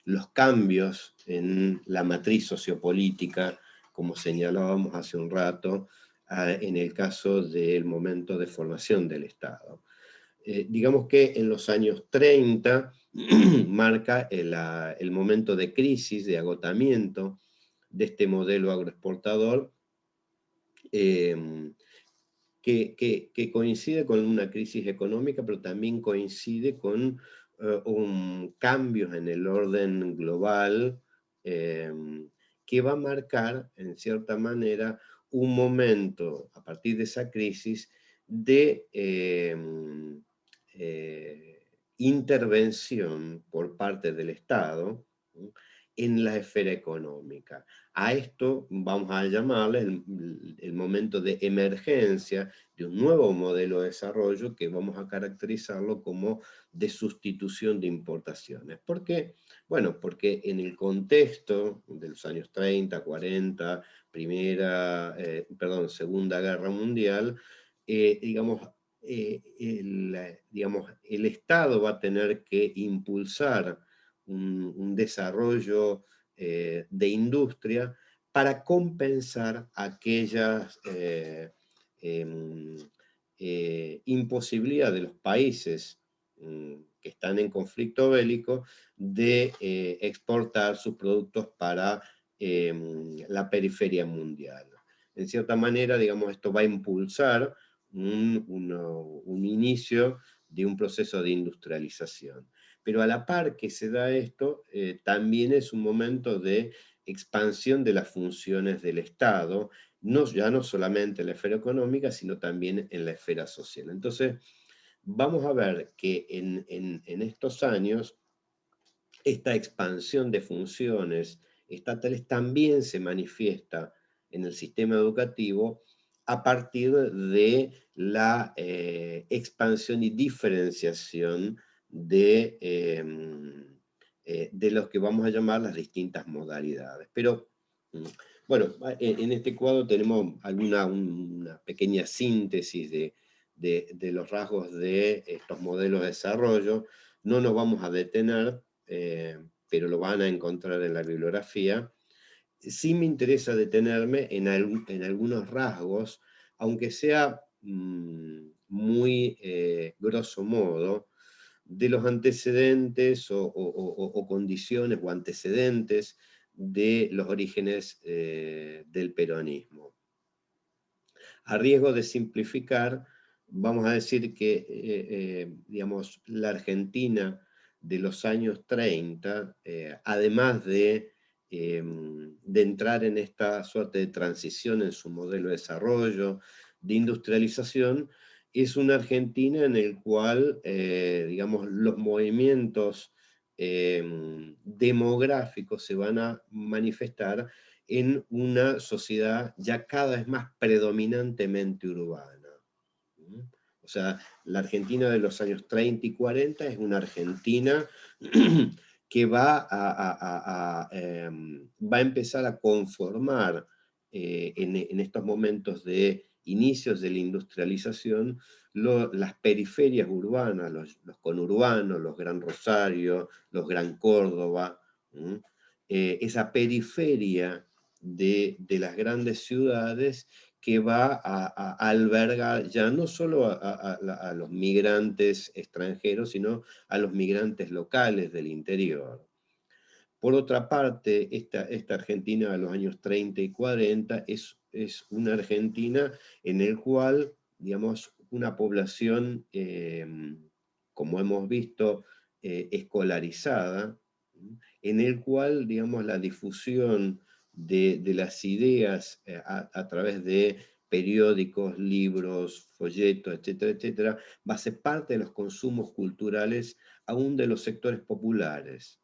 los cambios en la matriz sociopolítica, como señalábamos hace un rato, en el caso del momento de formación del Estado. Digamos que en los años 30 marca el momento de crisis, de agotamiento de este modelo agroexportador, que coincide con una crisis económica, pero también coincide con cambios en el orden global, que va a marcar, en cierta manera, un momento, a partir de esa crisis, de intervención por parte del Estado, ¿sí?, en la esfera económica. A esto vamos a llamarle el momento de emergencia de un nuevo modelo de desarrollo que vamos a caracterizarlo como de sustitución de importaciones. ¿Por qué? Bueno, porque en el contexto de los años 30, 40, Segunda Guerra Mundial, digamos, el Estado va a tener que impulsar un desarrollo de industria para compensar aquellas imposibilidades de los países que están en conflicto bélico de exportar sus productos para la periferia mundial. en cierta manera, digamos, esto va a impulsar un inicio de un proceso de industrialización. Pero a la par que se da esto, también es un momento de expansión de las funciones del Estado, ya no solamente en la esfera económica, sino también en la esfera social. Entonces, vamos a ver que en estos años, esta expansión de funciones estatales también se manifiesta en el sistema educativo a partir de la expansión y diferenciación de los que vamos a llamar las distintas modalidades. Pero, bueno, en este cuadro tenemos una pequeña síntesis de los rasgos de estos modelos de desarrollo. No nos vamos a detener, pero lo van a encontrar en la bibliografía. Sí me interesa detenerme en algunos rasgos, aunque sea muy grosso modo, de los antecedentes o condiciones o antecedentes de los orígenes del peronismo. A riesgo de simplificar, vamos a decir que digamos, la Argentina de los años 30, además de entrar en esta suerte de transición en su modelo de desarrollo, de industrialización, es una Argentina en el cual, digamos, los movimientos demográficos se van a manifestar en una sociedad ya cada vez más predominantemente urbana. O sea, la Argentina de los años 30 y 40 es una Argentina que va a empezar a conformar en estos momentos de inicios de la industrialización las periferias urbanas, los conurbanos, los Gran Rosario, los Gran Córdoba, esa periferia de las grandes ciudades que va a albergar ya no solo a los migrantes extranjeros, sino a los migrantes locales del interior. Por otra parte, esta Argentina de los años 30 y 40 es una Argentina en el cual, digamos, una población, como hemos visto, escolarizada, en el cual, digamos, la difusión de las ideas a través de periódicos, libros, folletos, etcétera, etcétera, va a ser parte de los consumos culturales aún de los sectores populares.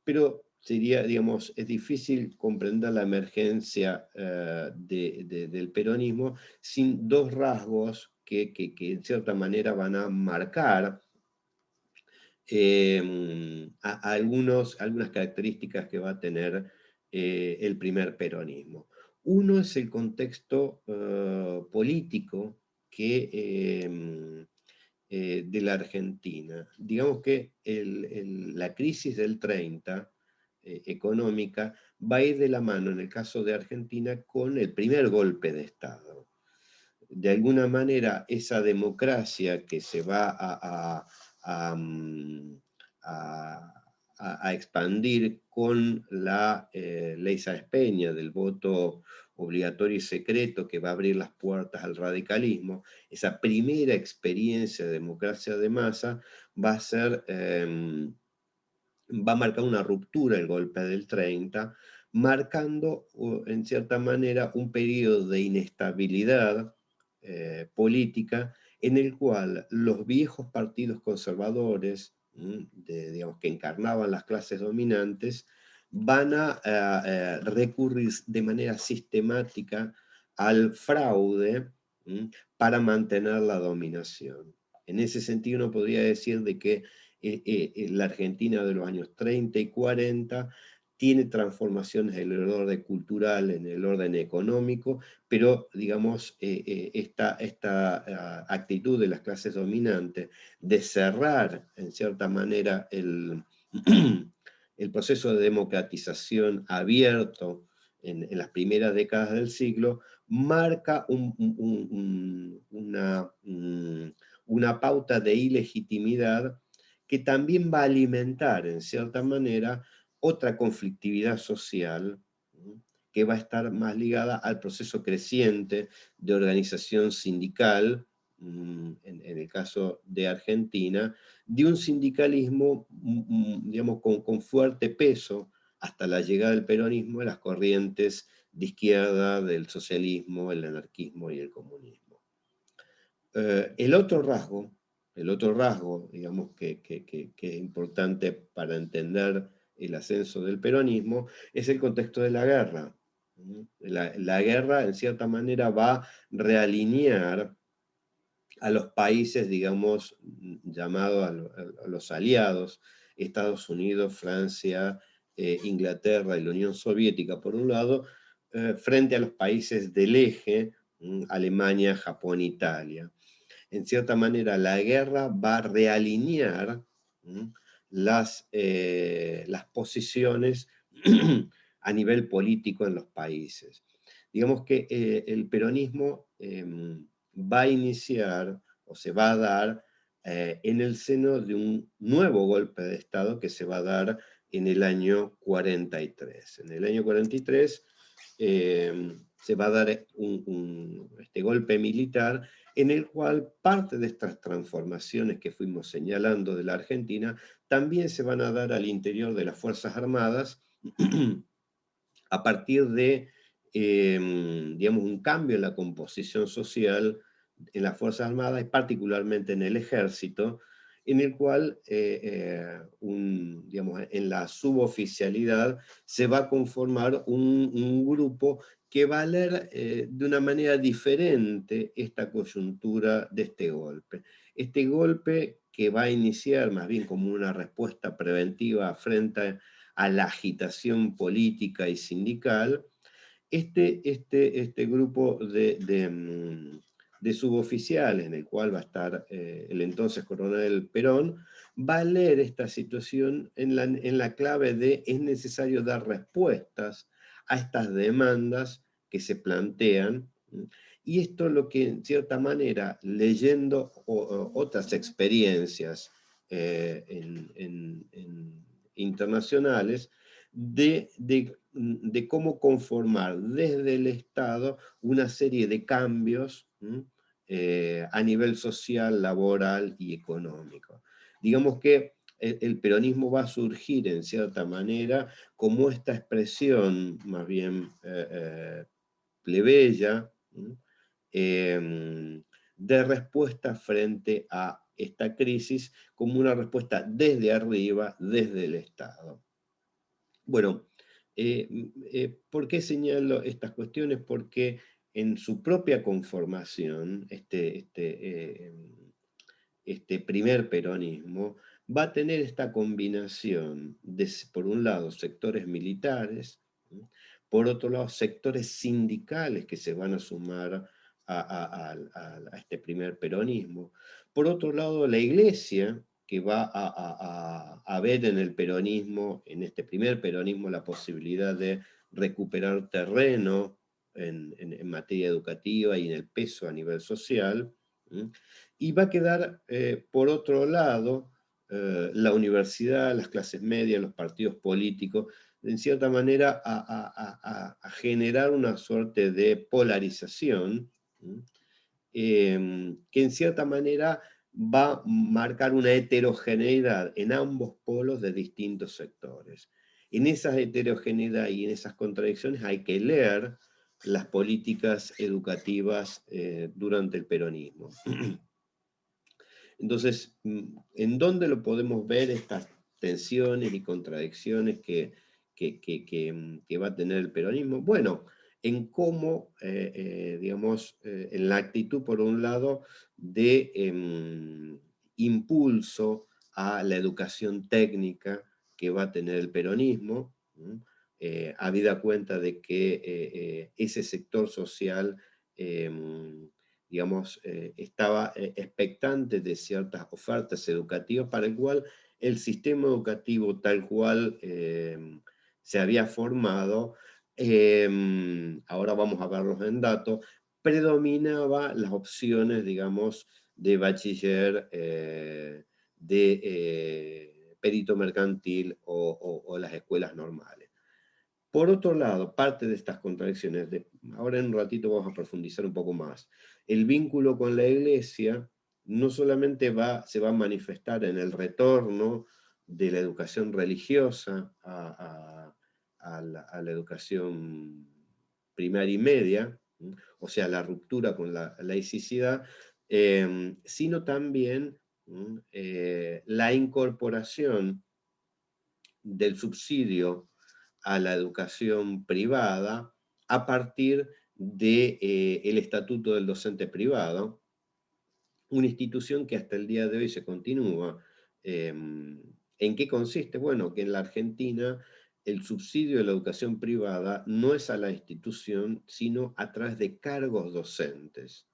Pero sería, digamos, es difícil comprender la emergencia del peronismo sin dos rasgos que en cierta manera van a marcar algunas características que va a tener el primer peronismo. Uno es el contexto político de la Argentina. Digamos que la crisis del 30 económica va a ir de la mano, en el caso de Argentina, con el primer golpe de Estado. De alguna manera, esa democracia que se va a expandir con la ley Sáenz Peña del voto obligatorio y secreto que va a abrir las puertas al radicalismo, esa primera experiencia de democracia de masa va a marcar una ruptura el golpe del 30, marcando en cierta manera un periodo de inestabilidad política en el cual los viejos partidos conservadores, digamos, que encarnaban las clases dominantes, van a recurrir de manera sistemática al fraude para mantener la dominación. En ese sentido, uno podría decir de que la Argentina de los años 30 y 40 tiene transformaciones en el orden cultural, en el orden económico, pero, digamos, esta actitud de las clases dominantes de cerrar, en cierta manera, el proceso de democratización abierto en las primeras décadas del siglo, marca una pauta de ilegitimidad que también va a alimentar, en cierta manera, otra conflictividad social que va a estar más ligada al proceso creciente de organización sindical, en el caso de Argentina, de un sindicalismo, digamos, con fuerte peso hasta la llegada del peronismo en las corrientes de izquierda, del socialismo, el anarquismo y el comunismo. El otro rasgo, digamos, que es importante para entender el ascenso del peronismo, es el contexto de la guerra. La guerra, en cierta manera, va a realinear a los países, digamos, llamados a los aliados, Estados Unidos, Francia, Inglaterra y la Unión Soviética, por un lado, frente a los países del eje, Alemania, Japón, Italia. En cierta manera, la guerra va a realinear las posiciones a nivel político en los países. Digamos que el peronismo va a iniciar o se va a dar en el seno de un nuevo golpe de Estado que se va a dar en el año 43. En el año 43 se va a dar este golpe militar en el cual parte de estas transformaciones que fuimos señalando de la Argentina también se van a dar al interior de las Fuerzas Armadas a partir de, digamos, un cambio en la composición social en las Fuerzas Armadas y particularmente en el Ejército, en el cual, digamos, en la suboficialidad se va a conformar un grupo que va a leer de una manera diferente esta coyuntura de este golpe. Este golpe que va a iniciar más bien como una respuesta preventiva frente a la agitación política y sindical, este grupo de suboficiales, en el cual va a estar el entonces coronel Perón, va a leer esta situación en la clave de es necesario dar respuestas a estas demandas que se plantean, y esto es lo que en cierta manera, leyendo otras experiencias internacionales, de cómo conformar desde el Estado una serie de cambios a nivel social, laboral y económico. Digamos que el peronismo va a surgir en cierta manera como esta expresión más bien plebeya, de respuesta frente a esta crisis como una respuesta desde arriba, desde el Estado. Bueno, ¿por qué señalo estas cuestiones? Porque en su propia conformación, este primer peronismo va a tener esta combinación de, por un lado, sectores militares, por otro lado, sectores sindicales que se van a sumar a este primer peronismo, por otro lado, la iglesia, que va a ver en el peronismo, en este primer peronismo, la posibilidad de recuperar terreno en materia educativa y en el peso a nivel social, y va a quedar, por otro lado, la universidad, las clases medias, los partidos políticos, en cierta manera a generar una suerte de polarización, que en cierta manera va a marcar una heterogeneidad en ambos polos de distintos sectores. En esa heterogeneidad y en esas contradicciones hay que leer las políticas educativas durante el peronismo. Entonces, ¿en dónde lo podemos ver estas tensiones y contradicciones que va a tener el peronismo? Bueno, en cómo, digamos, en la actitud, por un lado, de impulso a la educación técnica que va a tener el peronismo, habida cuenta de que ese sector social digamos, estaba expectante de ciertas ofertas educativas para el cual el sistema educativo tal cual se había formado, ahora vamos a verlos en datos, predominaba las opciones, digamos, de bachiller, de perito mercantil o las escuelas normales. Por otro lado, parte de estas contradicciones, ahora en un ratito vamos a profundizar un poco más, el vínculo con la Iglesia no solamente se va a manifestar en el retorno de la educación religiosa a la educación primaria y media, o sea, la ruptura con la laicidad, sino también la incorporación del subsidio a la educación privada a partir del Estatuto del Docente Privado, una institución que hasta el día de hoy se continúa. ¿En qué consiste? Bueno, que en la Argentina el subsidio de la educación privada no es a la institución, sino a través de cargos docentes.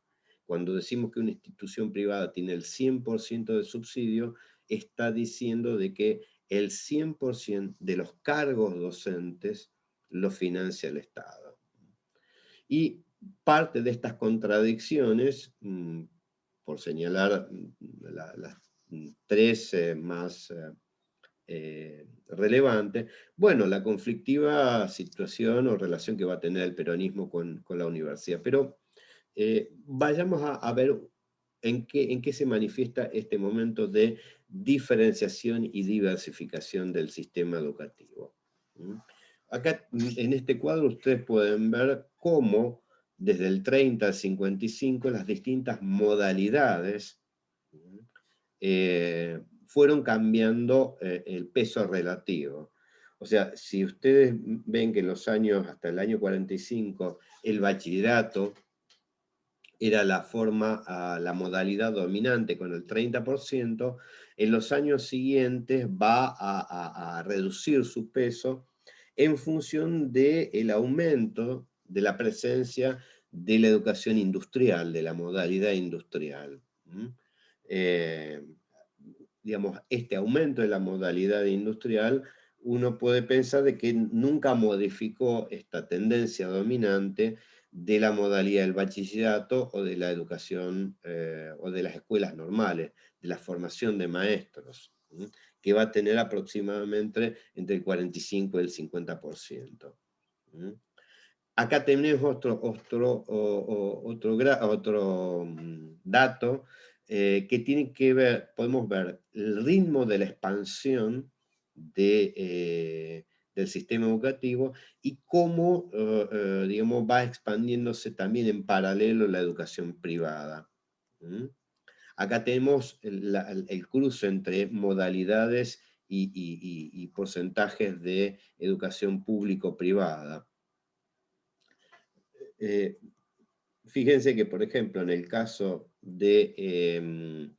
Cuando decimos que una institución privada tiene el 100% de subsidio, está diciendo de que el 100% de los cargos docentes lo financia el Estado. Y parte de estas contradicciones, por señalar las tres más relevantes, bueno, la conflictiva situación o relación que va a tener el peronismo con la universidad. Pero vayamos a ver en qué se manifiesta este momento de diferenciación y diversificación del sistema educativo. Acá en este cuadro ustedes pueden ver cómo desde el 30 al 55 las distintas modalidades fueron cambiando el peso relativo. O sea, si ustedes ven que en los años, hasta el año 45, el bachillerato era la modalidad dominante con el 30%, en los años siguientes va a reducir su peso en función del aumento de la presencia de la educación industrial, de la modalidad industrial. Digamos, este aumento de la modalidad industrial, uno puede pensar de que nunca modificó esta tendencia dominante de la modalidad del bachillerato o de la educación o de las escuelas normales, de la formación de maestros, que va a tener aproximadamente entre el 45 y el 50%. Acá tenemos otro dato que tiene que ver, podemos ver el ritmo de la expansión del sistema educativo y cómo, digamos, va expandiéndose también en paralelo la educación privada. Acá tenemos el cruce entre modalidades y porcentajes de educación público-privada. Fíjense que, por ejemplo, en el caso de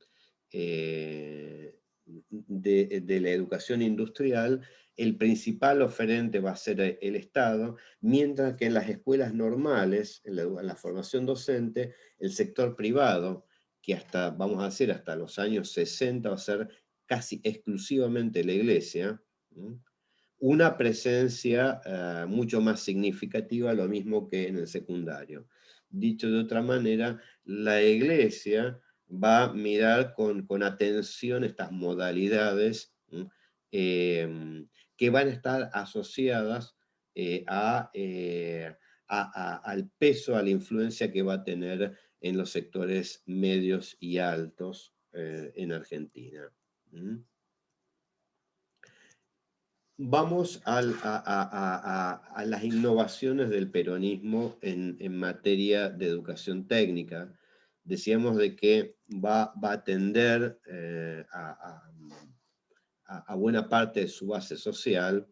la educación industrial, el principal oferente va a ser el Estado, mientras que en las escuelas normales, en la formación docente, el sector privado, que vamos a decir, hasta los años 60 va a ser casi exclusivamente la Iglesia, una presencia mucho más significativa, lo mismo que en el secundario. Dicho de otra manera, la Iglesia va a mirar con atención estas modalidades que van a estar asociadas al peso, a la influencia que va a tener en los sectores medios y altos en Argentina. Vamos a las innovaciones del peronismo en materia de educación técnica. Decíamos de que va a atender a buena parte de su base social.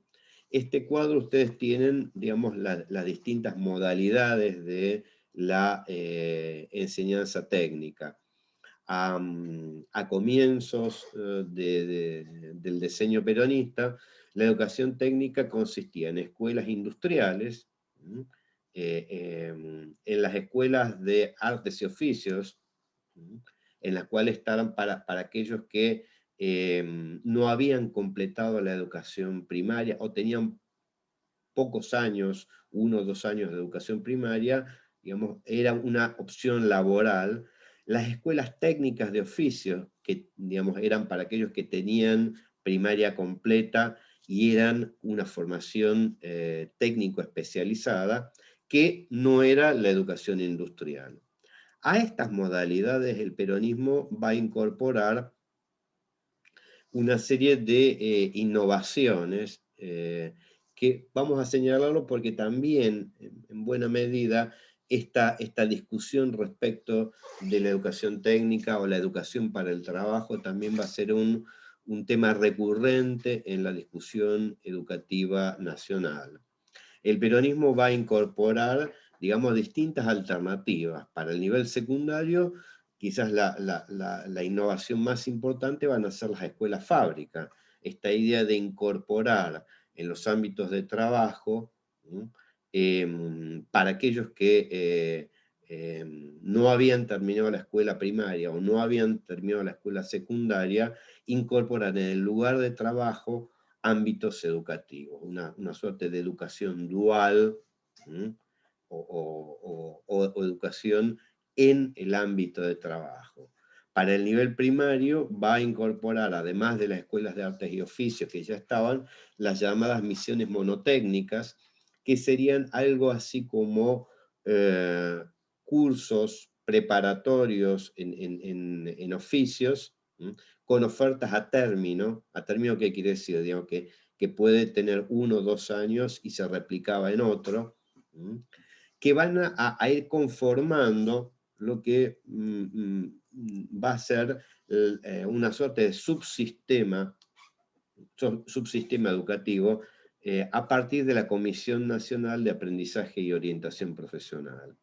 Este cuadro ustedes tienen, digamos, las distintas modalidades de la enseñanza técnica. A comienzos del diseño peronista, la educación técnica consistía en escuelas industriales, en las escuelas de artes y oficios, en las cuales estaban para aquellos que no habían completado la educación primaria o tenían pocos años, 1 o 2 años de educación primaria, digamos, era una opción laboral. Las escuelas técnicas de oficio, que digamos, eran para aquellos que tenían primaria completa y eran una formación técnico especializada que no era la educación industrial. A estas modalidades el peronismo va a incorporar una serie de innovaciones que vamos a señalarlo porque también, en buena medida, esta discusión respecto de la educación técnica o la educación para el trabajo también va a ser un tema recurrente en la discusión educativa nacional. El peronismo va a incorporar, digamos, distintas alternativas. Para el nivel secundario, quizás la innovación más importante van a ser las escuelas fábrica. Esta idea de incorporar en los ámbitos de trabajo, para aquellos que no habían terminado la escuela primaria o no habían terminado la escuela secundaria, incorporar en el lugar de trabajo ámbitos educativos, una suerte de educación dual, o educación en el ámbito de trabajo. Para el nivel primario va a incorporar, además de las escuelas de artes y oficios que ya estaban, las llamadas misiones monotécnicas, que serían algo así como cursos preparatorios en oficios, con ofertas a término ¿qué quiere decir? Digamos, que puede tener 1 o 2 años y se replicaba en otro, que van a ir conformando lo que va a ser una suerte de subsistema educativo a partir de la Comisión Nacional de Aprendizaje y Orientación Profesional.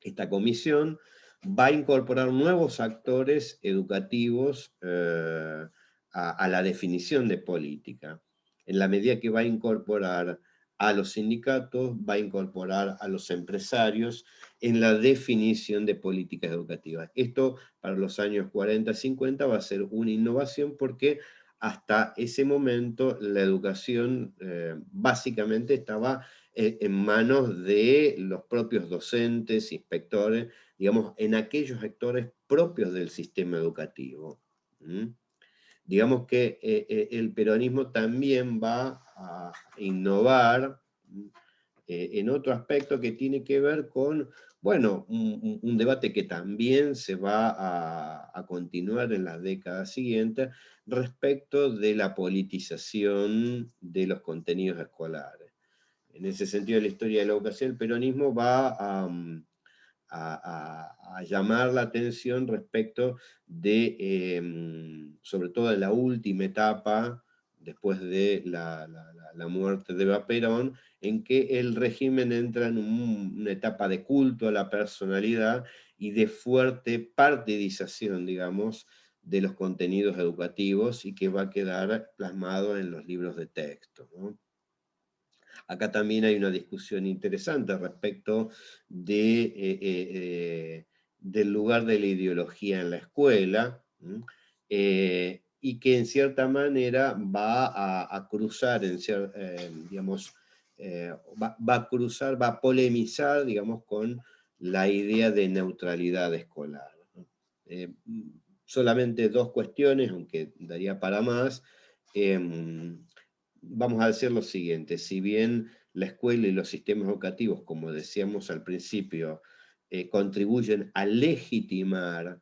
Esta comisión va a incorporar nuevos actores educativos a la definición de política. En la medida que va a incorporar a los sindicatos, va a incorporar a los empresarios en la definición de políticas educativas. Esto para los años 40-50 va a ser una innovación porque hasta ese momento la educación básicamente estaba en manos de los propios docentes, inspectores, digamos, en aquellos sectores propios del sistema educativo. Digamos que el peronismo también va a innovar en otro aspecto que tiene que ver con, bueno, un debate que también se va a continuar en las décadas siguientes respecto de la politización de los contenidos escolares. En ese sentido, la historia de la educación, el peronismo va a llamar la atención respecto de, sobre todo en la última etapa, después de la muerte de Eva Perón, en que el régimen entra en una etapa de culto a la personalidad y de fuerte partidización, digamos, de los contenidos educativos y que va a quedar plasmado en los libros de texto, ¿no? Acá también hay una discusión interesante respecto del lugar de la ideología en la escuela, y que en cierta manera va a cruzar, digamos, va a cruzar, va a polemizar, digamos, con la idea de neutralidad escolar, ¿no? Solamente 2 cuestiones, aunque daría para más. Vamos a decir lo siguiente: si bien la escuela y los sistemas educativos, como decíamos al principio, contribuyen a legitimar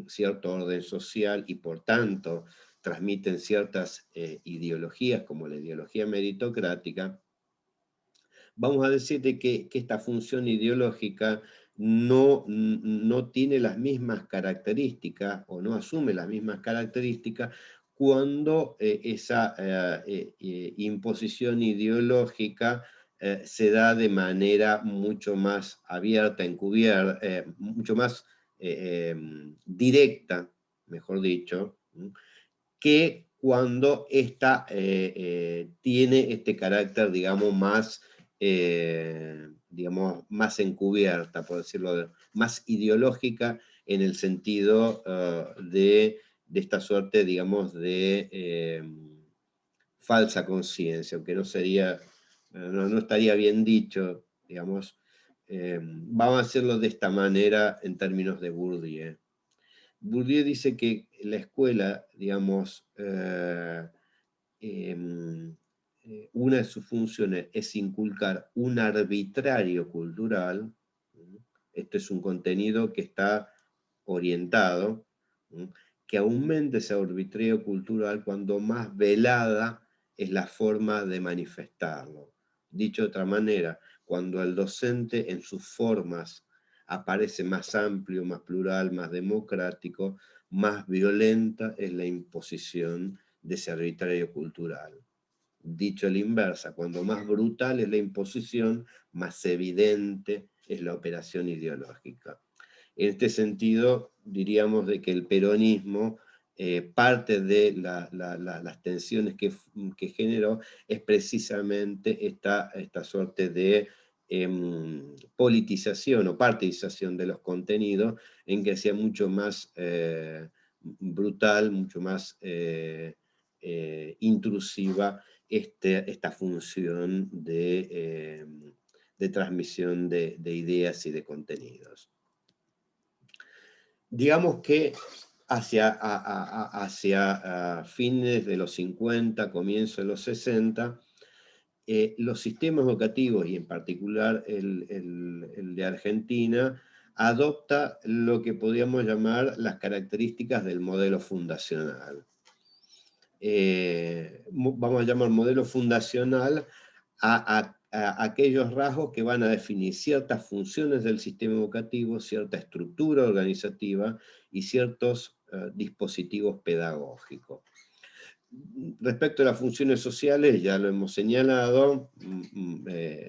cierto orden social y por tanto transmiten ciertas ideologías como la ideología meritocrática, vamos a decir de que esta función ideológica no tiene las mismas características o no asume las mismas características cuando esa imposición ideológica se da de manera mucho más abierta, encubierta, mucho más directa, mejor dicho, que cuando ésta tiene este carácter, digamos, más encubierta, por decirlo, más ideológica en el sentido de esta suerte, digamos, de falsa conciencia, aunque no sería, no estaría bien dicho, digamos. Vamos a hacerlo de esta manera en términos de Bourdieu. Bourdieu dice que la escuela, digamos, una de sus funciones es inculcar un arbitrario cultural. Este es un contenido que está orientado, que aumente ese arbitrario cultural cuando más velada es la forma de manifestarlo. Dicho de otra manera, cuando el docente en sus formas aparece más amplio, más plural, más democrático, más violenta es la imposición de ese arbitrario cultural. Dicho a la inversa, cuando más brutal es la imposición, más evidente es la operación ideológica. En este sentido, diríamos de que el peronismo, parte de las tensiones que generó es precisamente esta suerte de politización o partidización de los contenidos, en que hacía mucho más brutal, mucho más intrusiva esta función de transmisión de ideas y de contenidos. Digamos que hacia fines de los 50, comienzos de los 60, los sistemas educativos, y en particular el de Argentina, adopta lo que podríamos llamar las características del modelo fundacional. Vamos a llamar modelo fundacional a aquellos rasgos que van a definir ciertas funciones del sistema educativo, cierta estructura organizativa y ciertos dispositivos pedagógicos. Respecto a las funciones sociales, ya lo hemos señalado,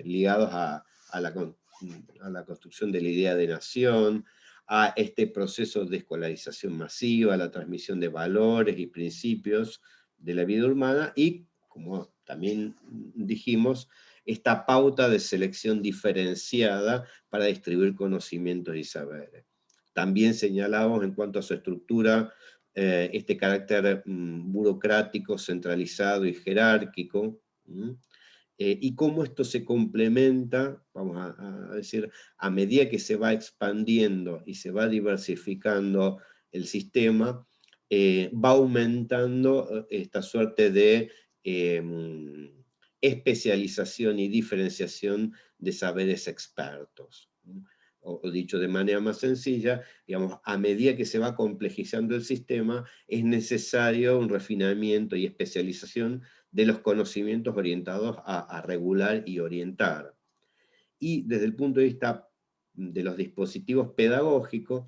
ligados a la construcción de la idea de nación, a este proceso de escolarización masiva, a la transmisión de valores y principios de la vida humana y, como también dijimos, esta pauta de selección diferenciada para distribuir conocimientos y saberes. También señalamos en cuanto a su estructura este carácter burocrático, centralizado y jerárquico, y cómo esto se complementa, vamos a decir, a medida que se va expandiendo y se va diversificando el sistema, va aumentando esta suerte de especialización y diferenciación de saberes expertos. O dicho de manera más sencilla, digamos, a medida que se va complejizando el sistema, es necesario un refinamiento y especialización de los conocimientos orientados a regular y orientar. Y desde el punto de vista de los dispositivos pedagógicos,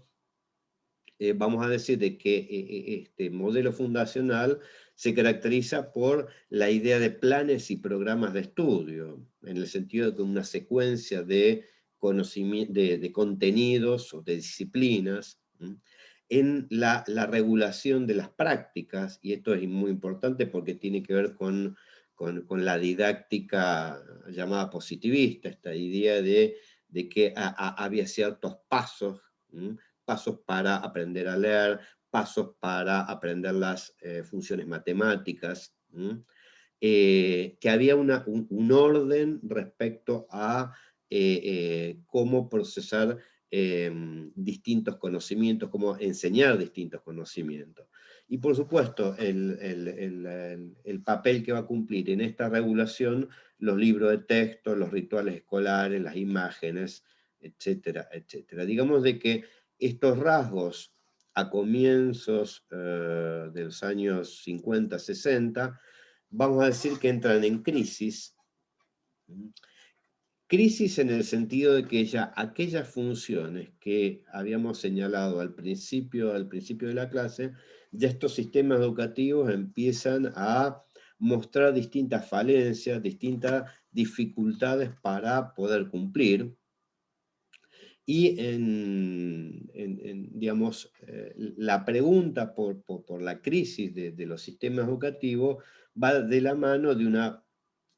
vamos a decir de que este modelo fundacional se caracteriza por la idea de planes y programas de estudio, en el sentido de que una secuencia de contenidos o de disciplinas, en la regulación de las prácticas, y esto es muy importante porque tiene que ver con la didáctica llamada positivista, esta idea de que había ciertos pasos, pasos para aprender a leer, pasos para aprender las funciones matemáticas, que había un orden respecto a cómo procesar distintos conocimientos, cómo enseñar distintos conocimientos. Y por supuesto, el papel que va a cumplir en esta regulación los libros de texto, los rituales escolares, las imágenes, etcétera, etcétera. Digamos de que estos rasgos a comienzos de los años 50, 60, vamos a decir que entran en crisis. Crisis en el sentido de que ya aquellas funciones que habíamos señalado al principio de la clase, ya estos sistemas educativos empiezan a mostrar distintas falencias, distintas dificultades para poder cumplir. Y digamos, la pregunta por la crisis de los sistemas educativos va de la mano de una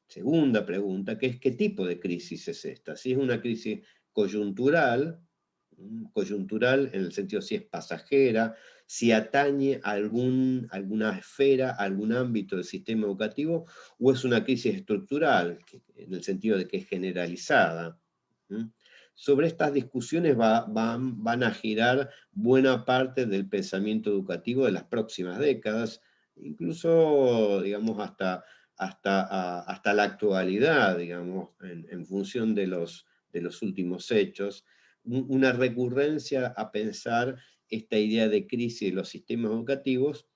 segunda pregunta, que es ¿qué tipo de crisis es esta? Si es una crisis coyuntural, coyuntural en el sentido si es pasajera, si atañe a alguna esfera, a algún ámbito del sistema educativo, o es una crisis estructural, en el sentido de que es generalizada. Sobre estas discusiones van a girar buena parte del pensamiento educativo de las próximas décadas, incluso, digamos, hasta la actualidad, digamos, en función de los últimos hechos, una recurrencia a pensar esta idea de crisis de los sistemas educativos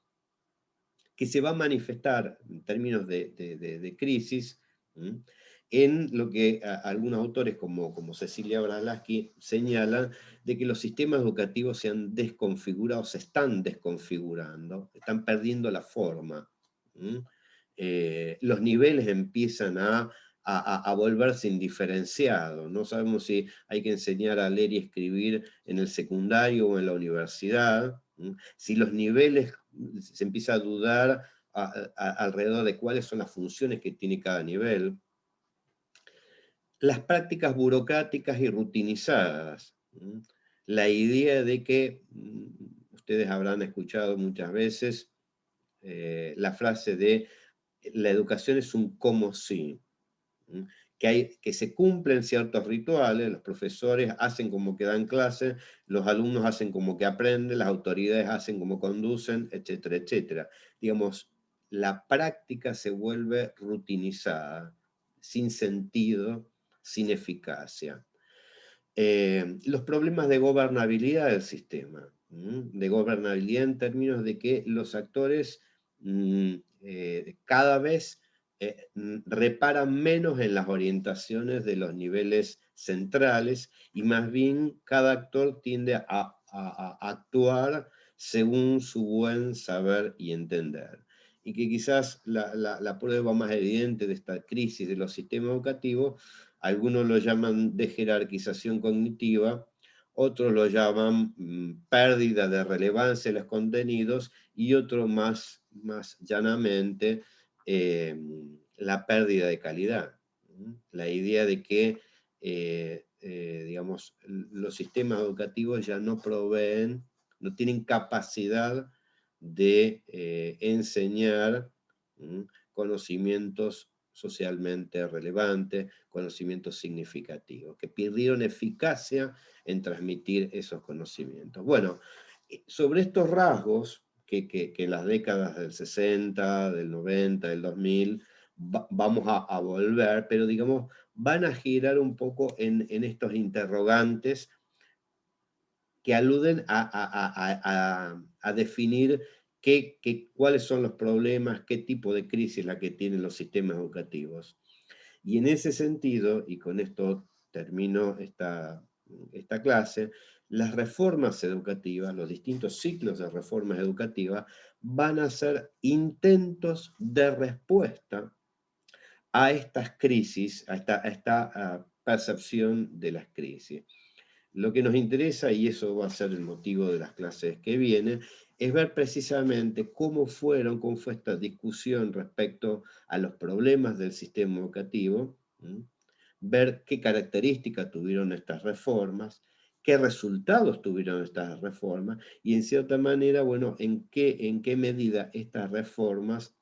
que se va a manifestar en términos de crisis, ¿m? En lo que algunos autores como Cecilia Bralaski señalan de que los sistemas educativos se han desconfigurado, se están desconfigurando, están perdiendo la forma. ¿M? Los niveles empiezan a volverse indiferenciados. No sabemos si hay que enseñar a leer y escribir en el secundario o en la universidad. ¿M? Si los niveles, se empieza a dudar alrededor de cuáles son las funciones que tiene cada nivel. Las prácticas burocráticas y rutinizadas. La idea de que, ustedes habrán escuchado muchas veces la frase de la educación es un como si, que se cumplen ciertos rituales, los profesores hacen como que dan clases, los alumnos hacen como que aprenden, las autoridades hacen como conducen, etcétera, etcétera. Digamos, la práctica se vuelve rutinizada, sin sentido, sin eficacia. Los problemas de gobernabilidad del sistema, de gobernabilidad en términos de que los actores cada vez reparan menos en las orientaciones de los niveles centrales y más bien cada actor tiende a actuar según su buen saber y entender. Y que quizás la prueba más evidente de esta crisis de los sistemas educativos, algunos lo llaman de jerarquización cognitiva, otros lo llaman pérdida de relevancia de los contenidos y otros más llanamente la pérdida de calidad. La idea de que digamos, los sistemas educativos ya no proveen, no tienen capacidad de enseñar conocimientos socialmente relevantes, conocimientos significativos, que perdieron eficacia en transmitir esos conocimientos. Bueno, sobre estos rasgos, que en las décadas del 60, del 90, del 2000, vamos a volver, pero digamos, van a girar un poco en estos interrogantes que aluden a definir cuáles son los problemas, qué tipo de crisis la que tienen los sistemas educativos. Y en ese sentido, y con esto termino esta clase, las reformas educativas, los distintos ciclos de reformas educativas, van a ser intentos de respuesta a estas crisis, a esta percepción de las crisis. Lo que nos interesa, y eso va a ser el motivo de las clases que vienen, es ver precisamente cómo fue esta discusión respecto a los problemas del sistema educativo, ver qué características tuvieron estas reformas, qué resultados tuvieron estas reformas, y en cierta manera, bueno, en qué medida estas reformas,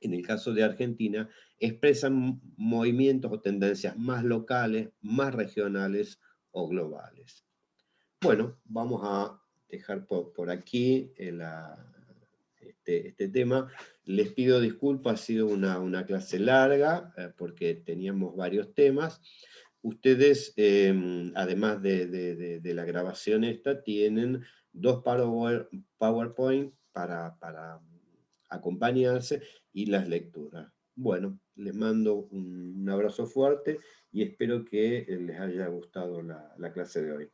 en el caso de Argentina, expresan movimientos o tendencias más locales, más regionales o globales. Bueno, vamos a dejar por aquí este tema. Les pido disculpas, ha sido una clase larga porque teníamos varios temas. Ustedes, además de la grabación esta, tienen 2 PowerPoint para acompañarse y las lecturas. Bueno, les mando un abrazo fuerte y espero que les haya gustado la clase de hoy.